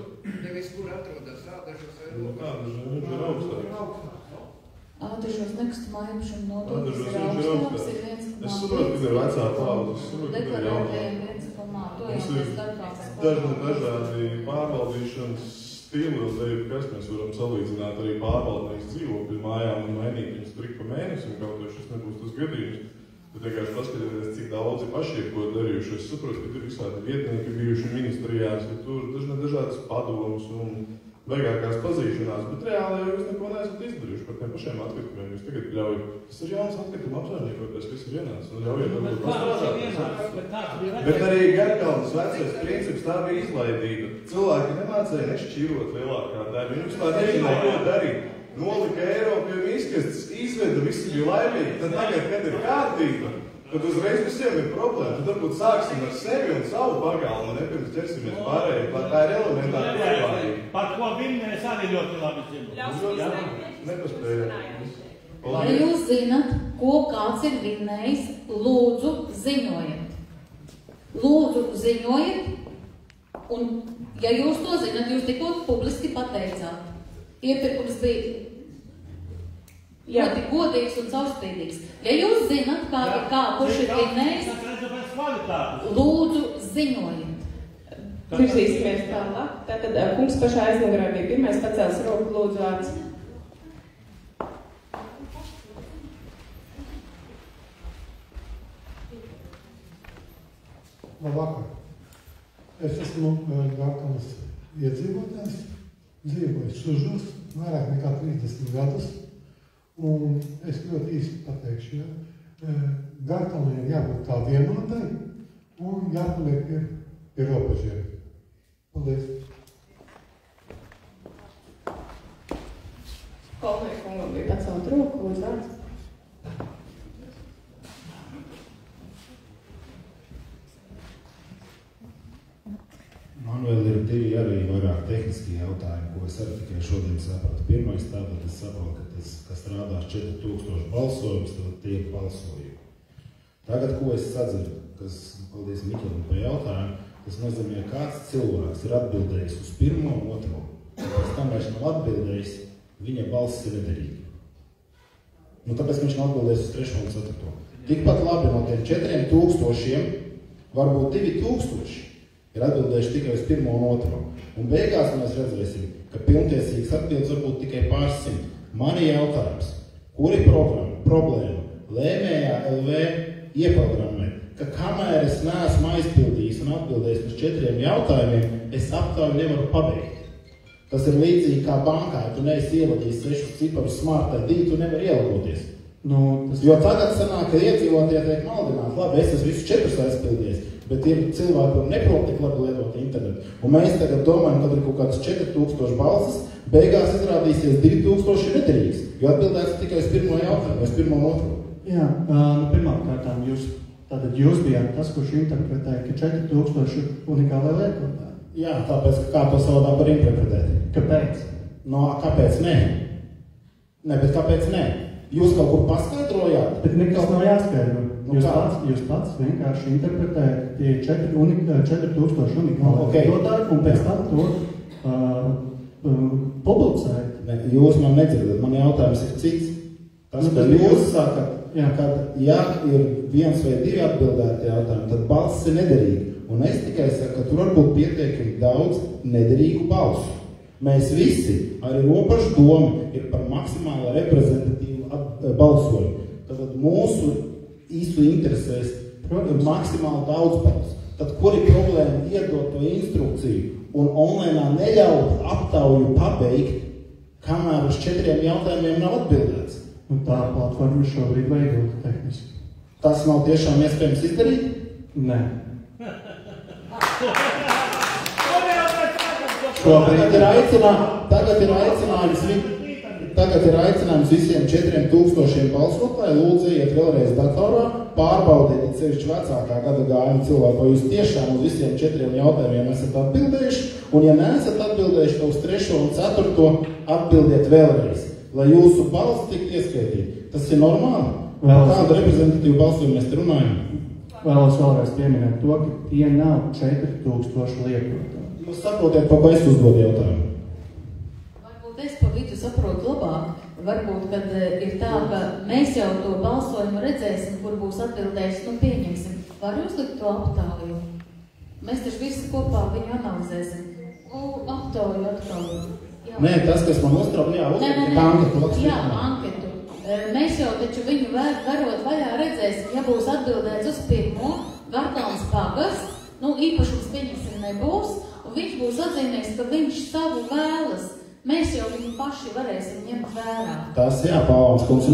Nevis, kur atrodas ādažos vai Tāda viņš ir augstāk. Ādažos nekustamā īpašuma nodoklis ir augstāks, ir 1,5. Es saprotu, ka ir vecā paudze. Deklarētiem 1,5. Dažādi pārvaldīšanas stili, kas mēs varam salīdzināt arī pārvaldnieks dzīvokļu mājām un mainīt viņus trik pa mēnesi, un kaut vai šis nebūs tas gadījums. Bet vienkārši paskatieties, cik daudzi paši ir ko darījuši. Es saprotu, ka tur visādi vietnieki bijuši ministrijās, ka tur dažādas padomus un beigākās pazīšanās, bet reāli jau jūs neko neesat izdarījuši par tiem pašiem atkritumiem. Jūs tagad ļaujat, tas ir jauns atkrituma apsaimniekoties, kas ir vienāds, un ļaujiet varbūt pastrādāt. Bet arī Garkalnas vecais princips tā bija izlaidība. Cilvēki nemācēja nešķirot lielākā daļa, viņi vispār nezināja, ko darīt. Nolika Eiropu, jo izkastas izveda, visi bija laimīgi, tad tagad, kad ir kārtība, tad uzreiz visiem ir problēma. Tad varbūt sāksim ar sevi un savu pagalmu, nepirms ķersimies pārējiem. Tā ir elementāra problēma. Par ko Vinnēs arī ļoti labi zinu. Nepaspējāt. Vai jūs zinat, ko kāds ir Vinnējs? Lūdzu, ziņojiet. Lūdzu, ziņojiet. Un, ja jūs to zinat, jūs tikko publiski pateicāt. Iepirkums bija ļoti godīgs un caurspīdīgs. Ja jūs zinat, kurš ir Vinnējs, lūdzu ziņojiet. Virzīsimies tālāk. Tātad kungs pašā aizmugurē bija pirmais, pacēls roku, lūdzu vārds. Labvakar. Es esmu Garkalnas iedzīvotājs. Dzīvoju Sužos vairāk nekā 30 gadus, un es ļoti īsti pateikšu, ja, Garkalnai ir jābūt kā vienotai, un jāpaliek pie robežiem. Paldies! Kolmēr kungam bija pacelt roku, lūdzu vārds. Man vēl ir divi arī vairāk tehniski jautājumi, ko es arī tikai šodien sapratu. Pirmais, tātad es saprotu, ka tas, kas strādās 4000 balsojums, tad tie ir balsojumi. Tagad, ko es sadzirdu, kas, paldies Miķelim par jautājumu, tas nozīmē, kāds cilvēks ir atbildējis uz pirmo un otro. Pēc tam viņš nav atbildējis, viņa balss ir nederīga. Nu, tāpēc viņš nav atbildējis uz 3. un 4. Tikpat labi no tiem 4000, varbūt 2000, ir atbildējuši tikai uz 1. un 2. Un beigās mēs redzēsim, ka pilntiesīgas atbildes varbūt tikai pāris simt. Man ir jautājums, kur ir problēma lēmējā LV ieprogrammēt, ka kamēr es neesmu aizpildījis un atbildējis uz 4 jautājumiem, es aptauju nevaru pabeigt. Tas ir līdzīgi kā bankā, ja tu neesi ievadījis 6 ciparus Smart ID, tu nevari ielogoties. Jo tagad sanāk, ka iedzīvotie tiek maldināti. Labi, es esmu visus 4 aizpildījis. Bet ir cilvēki, kur neprot tik labi lietot internetu. Un mēs tagad domājam, kad ir kaut kādas 4000 balsis, beigās izrādīsies 2000 ir nederīgs, jo atbildēs tikai uz 1. jautājumu, uz 1. un 2. Jā, pirmkārtām jūs bijāt tas, kurš interpretēja, ka 4000 ir unikālai lietotāji. Jā, tāpēc, kā to savādāk var interpretēt. Kāpēc? No, kāpēc nē? Ne, bet kāpēc nē? Jūs kaut kur paskaidrojāt? Bet nekas nav jāskaidro. Jūs pats vienkārši interpretējat tie 4000 unikāli lietotāji, un pēc tam to publicējat. Jūs man nedzirdat, man jautājums ir cits. Tas, ka jūs sakat, ka ja ir 1 vai 2 atbildēti jautājumi, tad balss ir nederīga. Un es tikai saku, ka tur var būt pietiekami daudz nederīgu balsu. Mēs visi, arī robežu doma, ir par maksimāli reprezentatīvu balsojumu. Tad mūsu īstu interesēs, protams, maksimāli daudz balsu. Tad kur ir problēma iedot to instrukciju un online neļaut aptauju pabeigt, kamēr uz 4 jautājumiem nav atbildēts? Un tā platforma šobrīd veidota tehniski. Tas nav tiešām iespējams izdarīt? Nē. Šobrīd ir aicinājums visiem 4000 balsotāji, lūdzu, iet vēlreiz datorā, pārbaudiet sevišķi vecākā gada gājuma cilvēku, vai jūs tiešām uz visiem 4 jautājumiem esat atbildējuši, un ja neesat atbildējuši, tad uz 3. un 4. atbildiet vēlreiz, lai jūsu balss tiktu ieskaitīti. Tas ir normāli? Kādu reprezentatīvu balsojumu mēs te runājam? vēlos vēlreiz pieminēt to, ka tie nav 4000 lietotāji. Jūs saprotiet, pa ko es uzdodu jautājumu? Varbūt es pa vidu saprotu labāk. Varbūt, kad ir tā, ka mēs jau to balsojumu redzēsim, kur būs atbildējis, pieņemsim. Var uzlikt to aptāju? Mēs taču visi kopā viņu analizēsim. Aptāju atkal. Nē, tas, kas man uztrauc, anketu. Jā, anketu. Mēs jau taču viņu varot vaļā redzēsim, ja būs atbildēts uz pirmo, Garkalns pagasts, īpašums pieņemsim nebūs, un viņš būs atzīmējis, ka viņš savu vēlas. Mēs jau viņu paši varēsim ņemt vērā. Tas Pāvils kungs,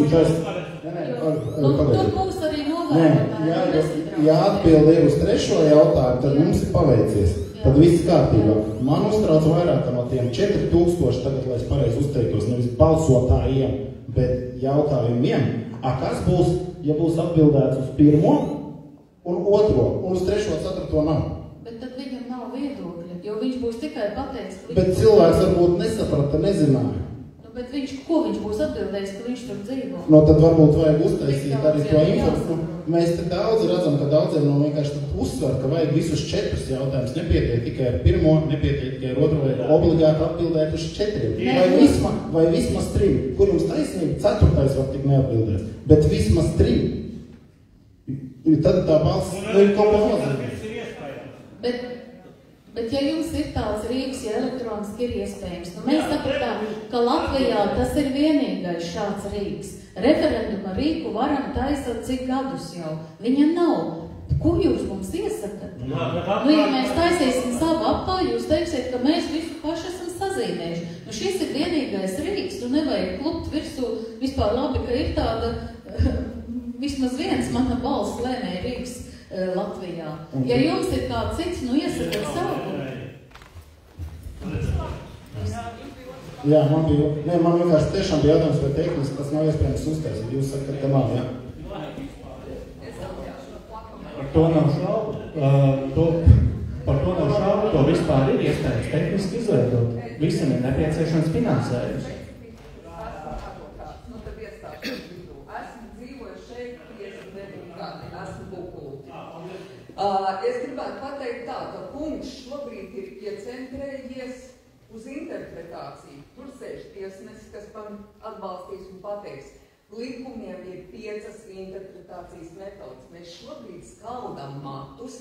Tur mums arī novērotāji. Ja atbildi ir uz trešo jautājumu, tad mums ir paveicies. Tad viss kārtībā. Man uztrauc vairāk no tiem 4000, tagad, lai es pareizi uzteiktos, nevis balsotājiem, bet jautājumiem. Kas būs, ja būs atbildēts uz pirmo un otro, un uz trešo, ceturto nav? Bet tad viņam nav viedokļa, jo viņš būs tikai pateicis, ka Bet cilvēks varbūt nesaprata, nezināja. Bet ko viņš būs atbildējis, ka viņš tur dzīvo? Tad varbūt vajag uztaisīt arī to informāciju. Mēs te daudz redzam, ka daudziem vienkārši uzsver, ka vajag visus 4 jautājumus. Nepietiek tikai ar pirmo, nepietiek tikai ar otro, vajag obligāti atbildēt uz 4. Vai vismaz 3. Kur jums taisnība? 4. var tik neatbildēt. Bet vismaz 3. Tad tā balss ir kaut ko nozīmē. Bet ja jums ir tāds rīks, ja elektroniski ir iespējams, mēs sapratām, ka Latvijā tas ir vienīgais šāds rīks. Referenduma rīku varam taisot cik gadus jau. Viņa nav. Ko jūs mums iesakat? Ja mēs taisīsim savu aptāju, jūs teiksiet, ka mēs visu paši esam sazīmējuši. Šis ir vienīgais rīks, nevajag klupt virsū. Vispār labi, ka ir tāda, vismaz viens mana balss lēmēja rīks Latvijā. Ja jums ir kāds cits, iesakat savu. Jā, man vienkārši tiešām bija jautājums, vai tehniski tas nav iespējams uztaisīt. Jūs sakat, ka nav, jā? Par to nav šaubu. Par to nav šaubu, to vispār ir iespējams tehniski izveidot. Visam ir nepieciešams finansējums. Es gribētu pateikt tā, ka kungs šobrīd ir iecentrējies uz interpretāciju. Tur sēž tiesnesis, kas man atbalstīs un pateiks, likumiem ir 5 interpretācijas metodas. Mēs šobrīd skaldam matus,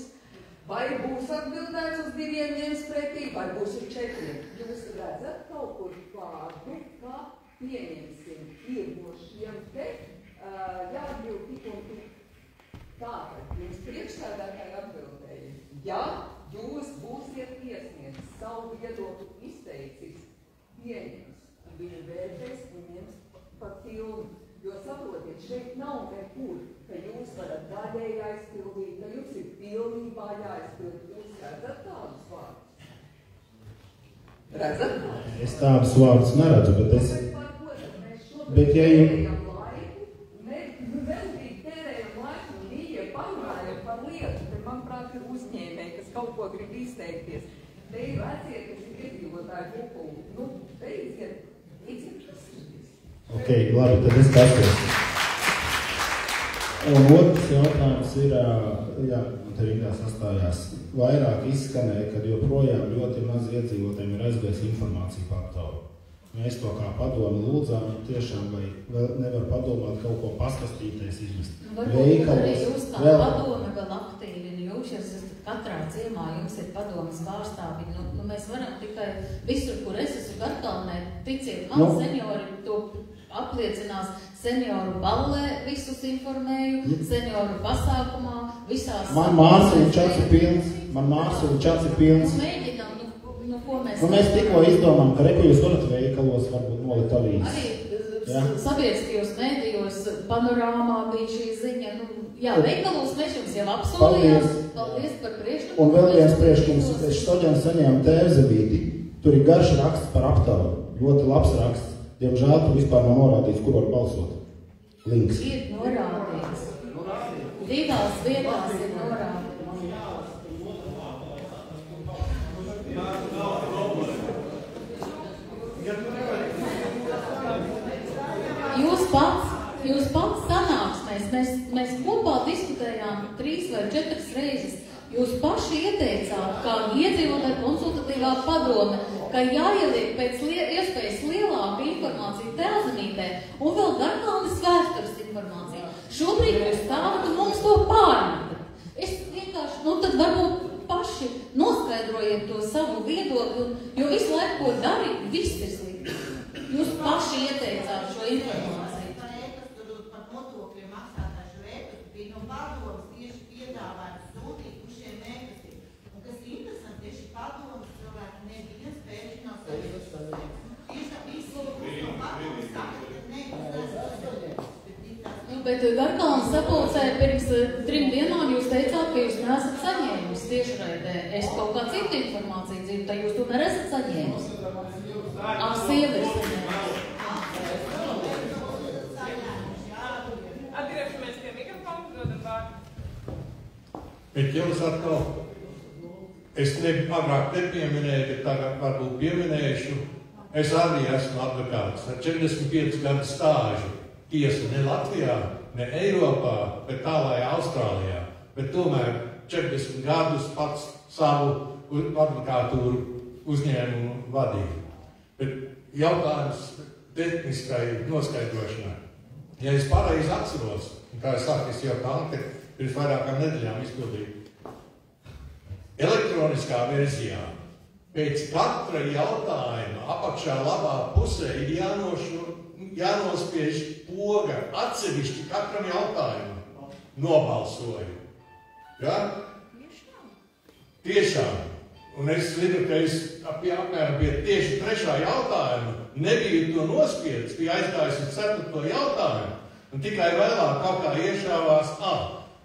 vai būs atbildēts uz 2 viens pretī, vai būs uz 4. Jūs redzat kaut kur vārdu, kā pieņemsim, ir no šiem te jāatbild tik un tik. Tātad, jums priekšsēdētāji atbildēja, ja jūs būsiet iesniedzis savu viedokli izteicis, pieņems, un viņa vērtēs un ņems pa pilnu. Jo saprotiet, šeit nav nekur, ka jūs varat daļēji aizpildīt, ka jums ir pilnībā jāaizpild. Jūs redzat tādus vārdus? Redzat tādus? Es tādus vārdus neredzu, bet es... Bet ja jūs... Kaut ko grib izteikties. Te ir vecie, kas ir iedzīvotāji Bukuli. Beidziet. Ok, labi, tad es pastos. Un otrs jautājums ir, te rindā sastājās, vairāk izskanēja, kad joprojām ļoti maz iedzīvotājiem ir aizgājis informācija par aptāvu. Mēs to kā padomi lūdzām, tiešām, vai vēl nevar padomāt kaut ko pastāstīties izmest. Varbūt arī jūs kā padome vēl aktīvi, jūs esat katrā ciemā, jums ir padomas pārstāvi. Mēs varam tikai visur, kur es esmu Garkalnē, ticiet man, seniori to apliecinās, senioru ballē visus informēju, senioru pasākumā, visās... Man māsu un čats ir pilns. Mēģinām, ko mēs... Mēs tikko izdomām, ka reku jūs varat veikalos varbūt nolikt avīzes. Arī sabiedriskajos mēdījos panorāmā bija šī ziņa. Veikalos mēs jums jau apsolījām. Paldies par priekšlikumu. Un vēl viens priekšlikums. Es šodien saņēmu tēvzavīti. Tur ir garš raksts par aptāvu. Ļoti labs raksts. Diemžēl tur vispār nav norādīts, kur var balsot. Links. Ir norādīts. 2 vietās ir norādīts. Jūs pats sanāksmēs, mēs kopā diskutējām 3 vai 4 reizes. Jūs paši ieteicāt, kā iedzīvotāju konsultatīvā padome, ka jāieliek pēc iespējas lielāka informācija Telzenītē un vēl Garkalnes vēstures informācija. Šobrīd jūs stāvat un mums to pārmetat. Es vienkārši, tad varbūt paši noskaidrojiet to savu viedokli, jo visu laiku, ko darīt, viss ir slikti. Jūs paši ieteicāt šo informāciju. Bet Garkalnes sapulcē pirms 3 dienām jūs teicāt, ka jūs neesat saņēmis tiešraidē. Es kaut kā citu informāciju dzirdu, tad jūs tomēr esat saņēmis. Sieva ir saņēmis. Atgriežamies pie mikrofona, dodam vārdu. Bet jums atkal, es agrāk nepieminēju, bet tagad varbūt pieminēšu. Es arī esmu advokāts ar 45 gadu stāžu. Tiesu ne Latvijā, ne Eiropā, bet tālāk Austrālijā. Bet tomēr 40 gadus pats savu advokātūru uzņēmumu vadīju. Bet jautājums tehniskai noskaidrošanai. Ja es pareizi atceros, kā es saku, es jau tā anketu pirms vairākām nedēļām izpildīju. Elektroniskā versijā pēc katra jautājuma apakšā labā pusē ir jānospiež poga atsevišķi katram jautājumam. Nobalsoju. Ja? Tiešām. Un es zinu, ka es apmēram pie tieši 3. jautājuma nebiju to nospiedis, bija aizgājis uz 4. jautājumu. Un tikai vēlāk kaut kā iešāvās,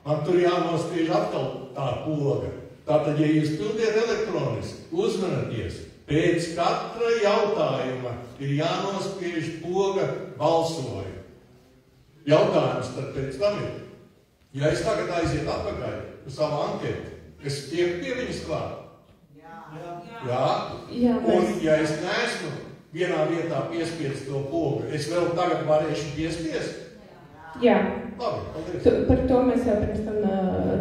man tur jānospiež atkal tā poga. Tātad, ja jūs pildiet elektroniski, uzmanieties, pēc katra jautājuma ir jānospiež poga balsoju. Jautājums tad pēc tam ir. Ja es tagad aiziet atpakaļ uz savu anketu, es tieku pie viņas klāt. Jā. Un ja es neesmu vienā vietā piespiedis to pogu, es vēl tagad varēšu piespiest? Jā. Labi, paldies. Par to mēs jau pirms tam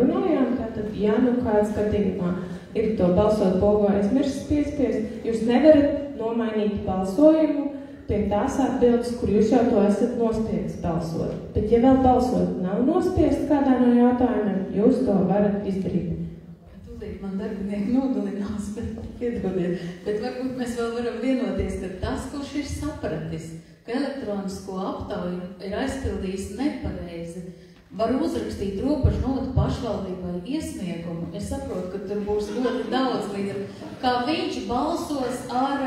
runājām. Tātad, ja kāds skatījumā ir to balsot pogu aizmirsis piespiest, jūs nevarat nomainīt balsojumu pie tās atbildes, kur jūs jau to esat nospiedis balsot. Bet ja vēl balsot nav nospiest kādā no jautājumiem, jūs to varat izdarīt. Man darbinieki nogalinās, bet piedodiet. Bet varbūt mēs vēl varam vienoties, ka tas, kurš ir sapratis, ka elektronisko aptauju ir aizpildījis nepareizi, var uzrakstīt robežu notu pašvaldībai iesniegumu. Es saprotu, ka tur būs ļoti daudz līderi, kā viņš balsos ar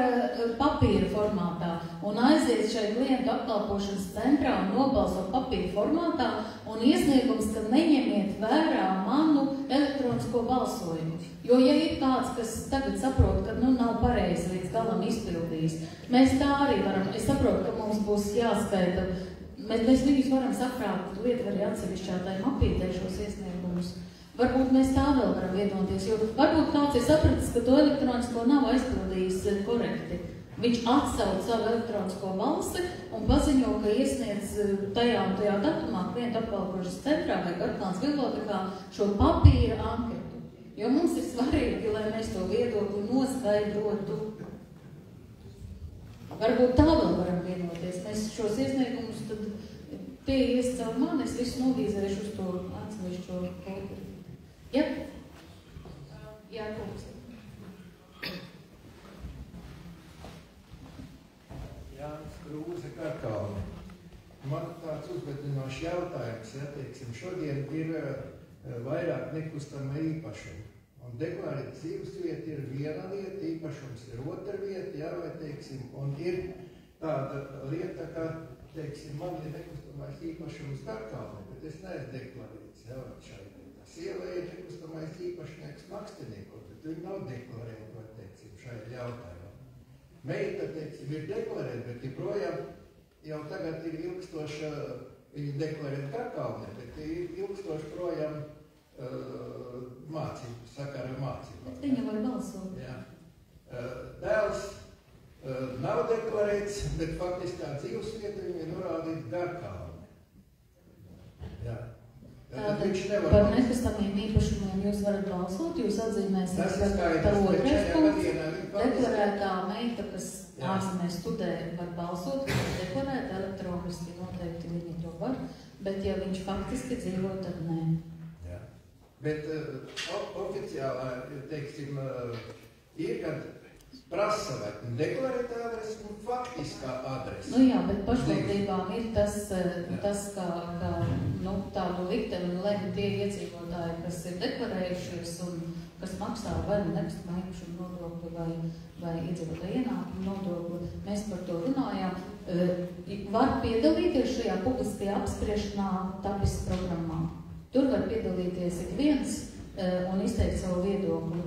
papīra formātā un aiziet šeit klientu apkalpošanas centrā un nobalso papīra formātā un iesniegums, ka neņemiet vērā manu elektronisko balsojumu. Jo, ja ir kāds, kas tagad saprot, ka nav pareizi līdz galam izpildījis, mēs tā arī varam. Es saprotu, ka mums būs jāskaita. Mēs viņus varam sakrāt lietvaru atsevišķā tai mapītē šos iesniegumus. Varbūt mēs tā vēl varam vienoties, jo varbūt kāds ir sapratis, ka to elektronisko nav aizpildījis korekti. Viņš atsauc savu elektronisko balsi un paziņo, ka iesniedz tajā un tajā datumā klientu apkalpošanas centrā vai Garkalnes bibliotekā šo papīra anketu. Jo mums ir svarīgi, lai mēs to viedokli noskaidrotu. Varbūt tā vēl varam vienoties. Mēs šos iesniegumus tad tie ies caur mani, es visu novīzēšu uz to atsevišķo folderu. Ja? Jā, kungs. Jānis Krūze, Garkalne. Man tāds uzvedinošs jautājums, ja, teiksim, šodien ir vairāk nekustamā īpašuma. Un deklarēt dzīvesvieta ir viena lieta, īpašums ir otra lieta, jā, vai, teiksim, un ir tāda lieta, ka, teiksim, man ir nekustamais īpašums Garkalne, bet es neesmu deklarēts, jā, vai šai lietā. Sieva ir nekustamais īpašnieks Makstiniekos, bet viņi nav deklarēti, vai, teiksim, šai jautājumā. Meita, teiksim, ir deklarēta, bet joprojām jau tagad ir ilgstoša, viņi deklarēt Garkalne, bet ir ilgstoši projām mācību, sakara mācību. Bet viņa var balsot. Jā. Dēls nav deklarēts, bet faktiski tā dzīvesvieta viņa ir norādīta Garkalne. par nekustamiem īpašumiem jūs varat balsot, jūs atzīmēsiet par otrais punkts. Deklarētā meita, kas ārzemēs studē, var balsot, viņa deklarēt elektroniski, noteikti viņi to var, bet ja viņš faktiski dzīvo, tad nē. Jā. Bet oficiālā, teiksim, ir, kad prasa vai deklarēt adresi un faktiskā adresi. Nu jā, bet pašvaldībām ir tas kā tādu likteni lēma tie iedzīvotāji, kas ir deklarējušies un kas maksā vai nekustamā īpašuma nodokli vai iedzīvotāju ienākumu nodokli. Mēs par to runājām. Var piedalīties šajā publiskajā apspriešanā TAPIS programmā. Tur var piedalīties ik viens un izteikt savu viedokli.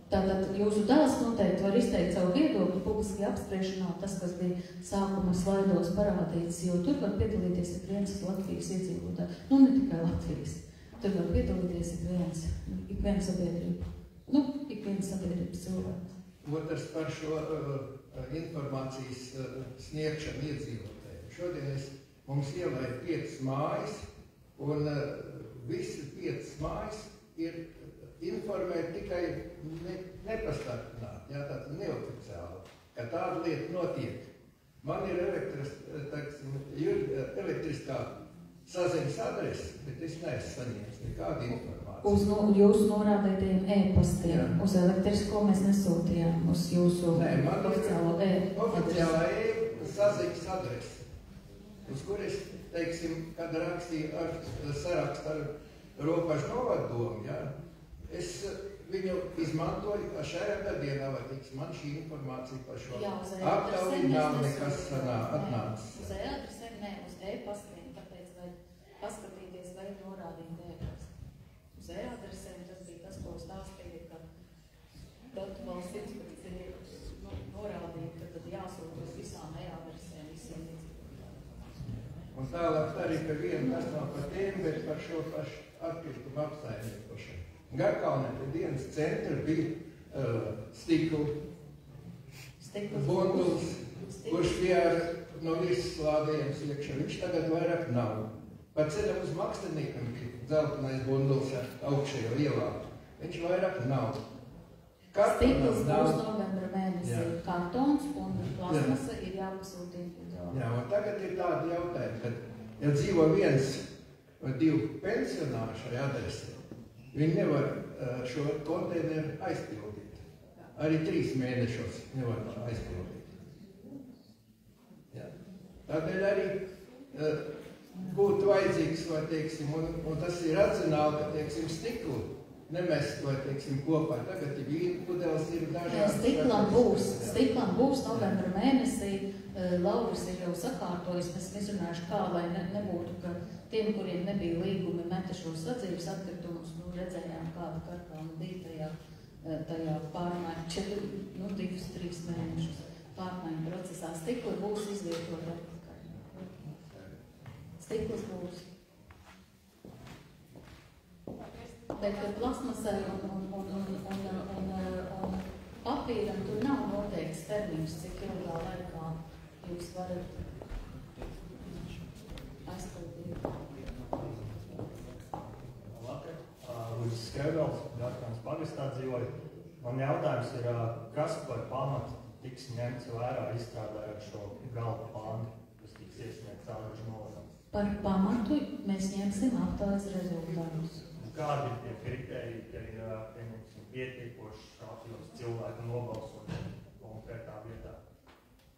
Tātad jūsu dēls noteikti var izteikt savu viedokli publiskajā apspriešanā, tas, kas bija sākuma slaidos parādīts, jo tur var piedalīties ik viens Latvijas iedzīvotāji. Nu, ne tikai Latvijas. Tur var piedalīties ik viens sabiedrība. Nu, ik viens sabiedrības cilvēks. Otrs par šo informācijas sniegšanu iedzīvotājiem. Šodien mums ielaiž 5 mājas, un visi 5 mājas ir informēt tikai nepastarpināt, tātad neoficiāli, ka tāda lieta notiek. Man ir elektriskā saziņas adrese, bet es neesmu saņēmis nekādu informāciju. Uz jūsu norādītajiem e-pastiem, uz elektrisko mēs nesūtījām, uz jūsu oficiālo oficiālā saziņas adrese, uz kur es, teiksim, kad rakstīju sarakstu ar Ropažu novaddomu, es viņu izmantoju, ka šajā gadienā, vai tiks man šī informācija par šo aptauju nav nekas atnācis. Uz e-adresēm, ne, uz e-pastiem, tāpēc vai paskatīties vai norādīt e-pastu. Uz e-adresēm tas bija tas, ko stāstīja, ka datu valsts inspekcija norādīja, ka tad jāsūt uz visām e-adresēm, visiem iedzīvotājiem. Un tālāk arī par vienu, tas nav par tiem, bet par šo pašu atkritumu apsaimniekošanu. Garkalnē pie dienas centra bija stikla bunduls, kurš bija no virsas lādējums iekšā. Viņš tagad vairāk nav. Par ceļam uz Makstenīkam bija dzeltenais bunduls ar augšējo ielā. Viņš vairāk nav. Stikls būs novembra mēnesī kartons un plasmasa ir jāpasūta individuāli. Jā, un tagad ir tādi jautājumi, kad ja dzīvo 1 vai 2 pensionāri šai adresē, viņi nevar šo konteineru aizpildīt. Arī 3 mēnešos nevar aizpildīt. Jā. Tādēļ arī būtu vajadzīgs, vai, teiksim, un tas ir racionāli, ka, teiksim, stiklu nemest, vai, teiksim, kopā. Tagad vīnu pudeles ir dažādas. Stiklam būs novembra mēnesī. Lauris ir jau sakārtojis, mēs izrunājuši, kā, lai nebūtu, ka tiem, kuriem nebija līgumi, meta šos sadzīves atkritumus, redzējām, kāda Garkalna bija tajā pārmaiņu, 2-3 mēnešus pārmaiņu procesā. Stikli būs izvietot atpakaļ. Stiklis būs. Bet plasmasai un papīram tur nav noteikts termiņš, cik ilgā laikā jūs varat aizpildīt. Labdien! Lūdzu Skevels, Garkalnas pagastā dzīvoju. Man jautājums ir, kas par pamatu tiks ņemts vērā izstrādājot šo galvu plānu, kas tiks iesniegts Āležu novadam? Par pamatu mēs ņemsim aptājas rezultātus. Kādi ir tie kriteriji, ka ir pietiekoši apjoms cilvēku nobalsot konkrētā vietā?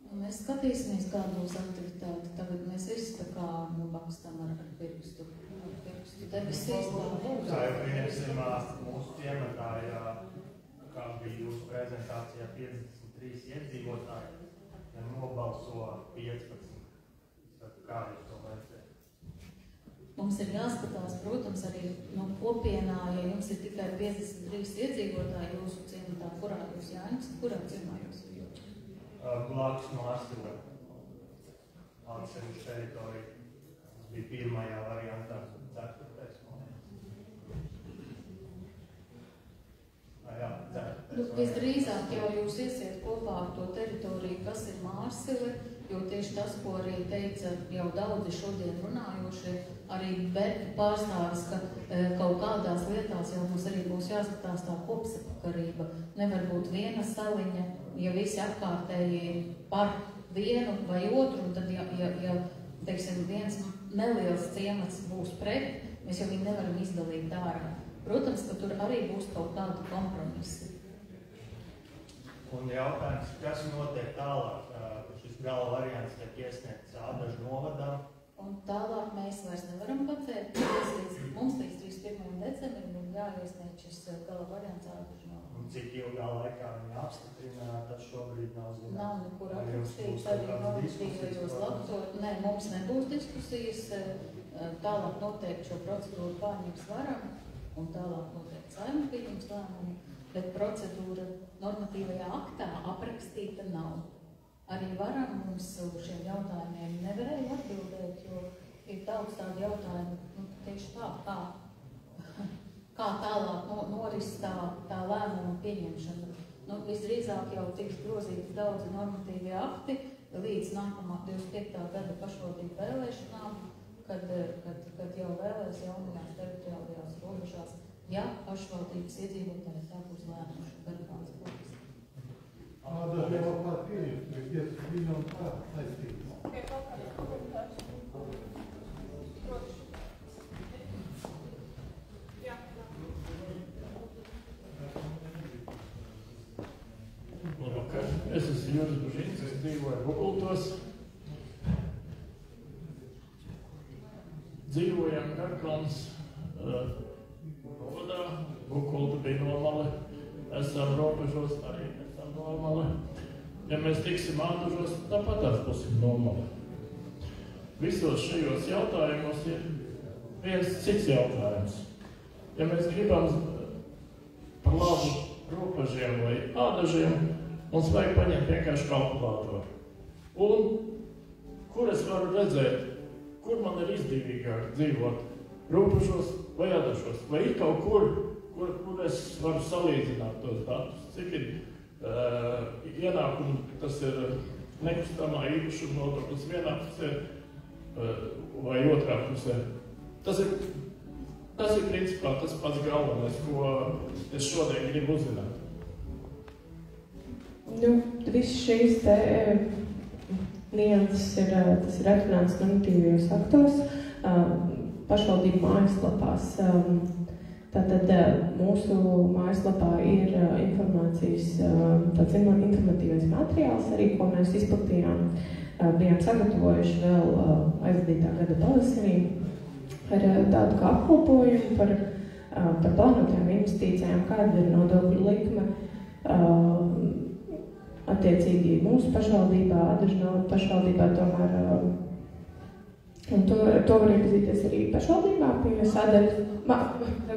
Mēs skatīsimies, kāda būs aktivitāte. Tagad mēs visi tā kā bakstam ar pirkstu debesīs. Tā jau pieņemsim mūsu ciematājā, kā bija jūsu prezentācijā, 53 iedzīvotāji, ja nobalso 15. Kā jūs to vajadzētu? Mums ir jāskatās, protams, arī kopienā, ja jums ir tikai 53 iedzīvotāji jūsu ciematā, kurā jūs jāņems, kurā ciemā jūs ir jūtas? Blakus no Arsila. Atsevišķa teritorija. Tas bija pirmajā variantā, 4. Jā, 4. Visdrīzāk jau jūs iesiet kopā ar to teritoriju, kas ir Mārsili, jo tieši tas, ko arī teica jau daudzi šodien runājošie, arī Berka pārstāvis, ka kaut kādās lietās jau mums arī būs jāskatās tā kopsakarība. Nevar būt viena saliņa, ja visi apkārtēji ir par vienu vai otru, un tad, ja teiksim, viens neliels ciemats būs pret, mēs jau viņu nevaram izdalīt ārā. Protams, ka tur arī būs kaut kādi kompromisi. Un jautājums, kas notiek tālāk? Šis gala variants tiek iesniegts Ādažu novadam. Un tālāk mēs vairs nevaram pacēt. Mums līdz 31. decembrim ir jāiesniedz šis gala variants Ādažu novadam. Un cik ilgā laikā viņi apstiprina, tas šobrīd nav zināms. Nav nekur aprakstīts arī normatīvajos lapos. Nē, mums nebūs diskusijas. Tālāk noteikti šo procedūru pārņems varam. Un tālāk noteikti Saeima pieņems lēmumu, bet procedūra normatīvajā aktā aprakstīta nav. Arī varam mums uz šiem jautājumiem nevarēja atbildēt, jo ir daudz tādu jautājumu, tieši tā, kā tālāk noris tā lēmuma pieņemšana. Visdrīzāk jau tiks grozīti daudzi normatīvie akti līdz nākamā 25. gada pašvaldību vēlēšanām, kad jau vēlēs jaunajās teritoriālajās robežās, ja pašvaldības iedzīvotāji tā būs lēmuši Berkānas puses. Ādaži jau kāds pieņems, bet 5 miljonu kā saistības. Labvakar, es esmu Juris Bužins, es dzīvoju Bukultos. Dzīvojam Garkalnas novadā, Bukulta bija Nomale, esam robežos, arī esam Nomale. Ja mēs tiksim Ādažos, tāpatās būsim Nomale. Visos šajos jautājumos ir viens cits jautājums. Ja mēs gribam par labu robežiem vai Ādažiem, mums vajag paņemt vienkārši kalkulātoru. Un kur es varu redzēt, kur man ir izdevīgāk dzīvot, robežos vai Ādažos? Vai ir kaut kur es varu salīdzināt tos datus? Cik ir ienākumi, tas ir nekustamā īpašuma nodoklis vienā pusē vai otrā pusē? Tas ir principā tas pats galvenais, ko es šodien gribu uzzināt. Viss šīs te nianses tas ir atrunāts normatīvajos aktos, pašvaldību mājaslapās. Tātad mūsu mājaslapā ir informācijas, tāds informatīvais materiāls arī, ko mēs izplatījām. Bijām sagatavojuši vēl aizvadītā gada pavasarī ar tādu kā apkopojumu par plānotajām investīcijām, kāda ir nodokļu likme, attiecīgi mūsu pašvaldībā, Ādažu pašvaldībā tomēr, un to var iepazīties arī pašvaldībā pie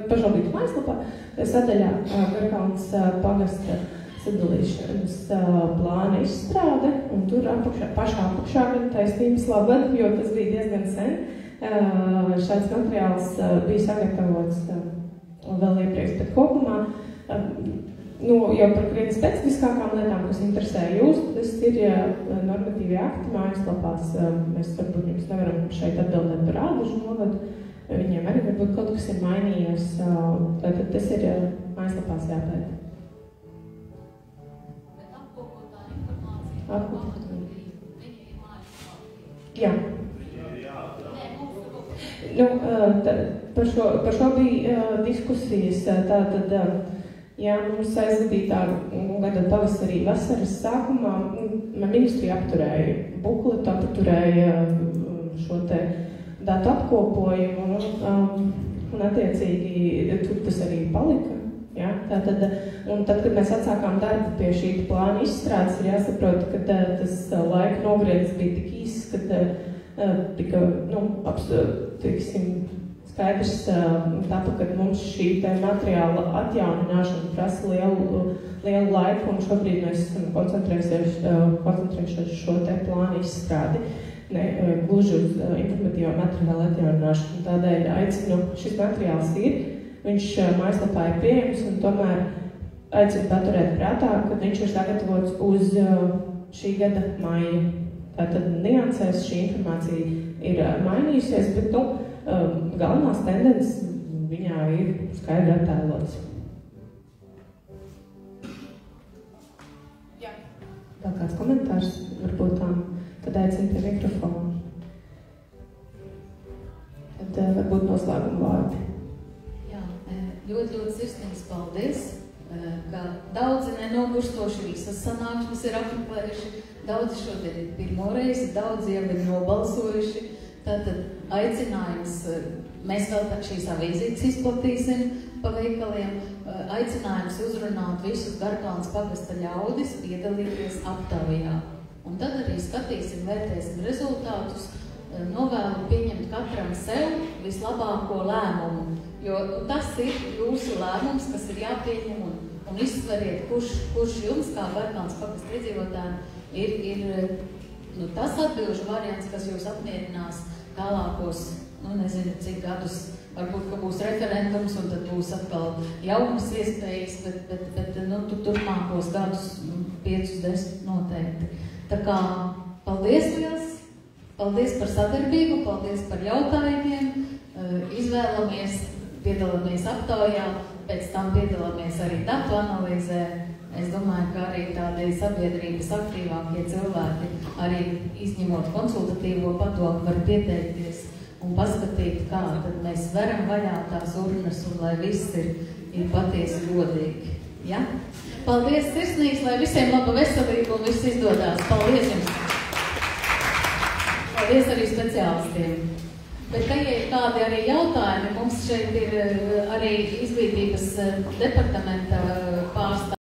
pašvaldības mājaslapā, sadaļā Garkalnas pagasta sadalīšanas plāna izstrāde, un tur pašā apakšā gan taisnības labad, jo tas bija diezgan sen. Šāds materiāls bija sagatavots vēl iepriekš, bet kopumā jau par krietni specifiskākām lietām, kas interesē jūs, tas ir normatīvi akti mājaslapās. Mēs varbūt jums nevaram šeit atbildēt par Ādažu novadu, viņiem arī varbūt kaut kas ir mainījies. Tātad tas ir mājaslapās jāpēta. Bet apkopotā informācija Jā. Par šo bija diskusijas. Tātad, jā, mums aizvadītā gada pavasarī vasaras sākumā ministrija apturēja bukletu, apturēja šo te datu apkopojumu, un attiecīgi tur tas arī palika. Ja? Tātad, un tad, kad mēs atsākām darbu pie šī plāna izstrādes, ir jāsaprot, ka tas laika nogriezis bija tik īss, ka tika, skaidrs tāpēc, ka mums šī materiāla atjaunināšana prasa lielu laiku, un šobrīd mēs esam koncentrējušies šo te plānu izstrādi, gluži uz informatīvo materiālu atjaunināšanu. Tādēļ aicinu, šis materiāls ir, viņš mājaslapā ir pieejams, un tomēr aicinu paturēt prātā, ka viņš ir sagatavots uz šī gada maija. Tātad niansēs šī informācija ir mainījusies, bet galvenās tendences viņā ir skaidri attēlotas. Jā. Vēl kāds komentārs varbūt tad aicinu pie mikrofona. Tad varbūt noslēguma vārdi. Jā, ļoti sirsnīgs paldies, ka daudzi nenogurstoši visas sanāksmes ir apmeklējuši, daudzi šodien ir pirmo reizi, daudzi jau ir nobalsojuši. Tātad aicinājums, mēs vēl šīs avīzītes izplatīsim pa veikaliem, aicinājums uzrunāt visus Garkalnes pagasta ļaudis, piedalīties aptaujā. Un tad arī skatīsim, vērtēsim rezultātus, novēlu pieņemt katram sev vislabāko lēmumu, jo tas ir jūsu lēmums, kas ir jāpieņem un izsveriet, kurš jums, kā Garkalnes pagasta iedzīvotājiem, ir tas atbilžu variants, kas jūs apmierinās tālākos, nezinu, cik gadus, varbūt, ka būs referendums, un tad būs atkal jaunas iespējas, bet turpmākos gadus, 5-10 noteikti. Tā kā, paldies liels! Paldies par sadarbību, paldies par jautājumiem, izvēlamies, piedalāmies aptaujā, pēc tam piedalāmies arī datu analīzē. Es domāju, ka arī tādi sabiedrības aktīvākie cilvēki, arī izņemot konsultatīvo padomu, var pieteikties un paskatīt, kā tad mēs veram vaļā tās urnas un lai viss ir patiesi godīgi. Ja? Paldies sirsnīgs, lai visiem laba veselība un viss izdodās. Paldies jums! Paldies arī speciālistiem. Bet, ja ir kādi arī jautājumi, mums šeit ir arī izglītības departamenta pārstāvji.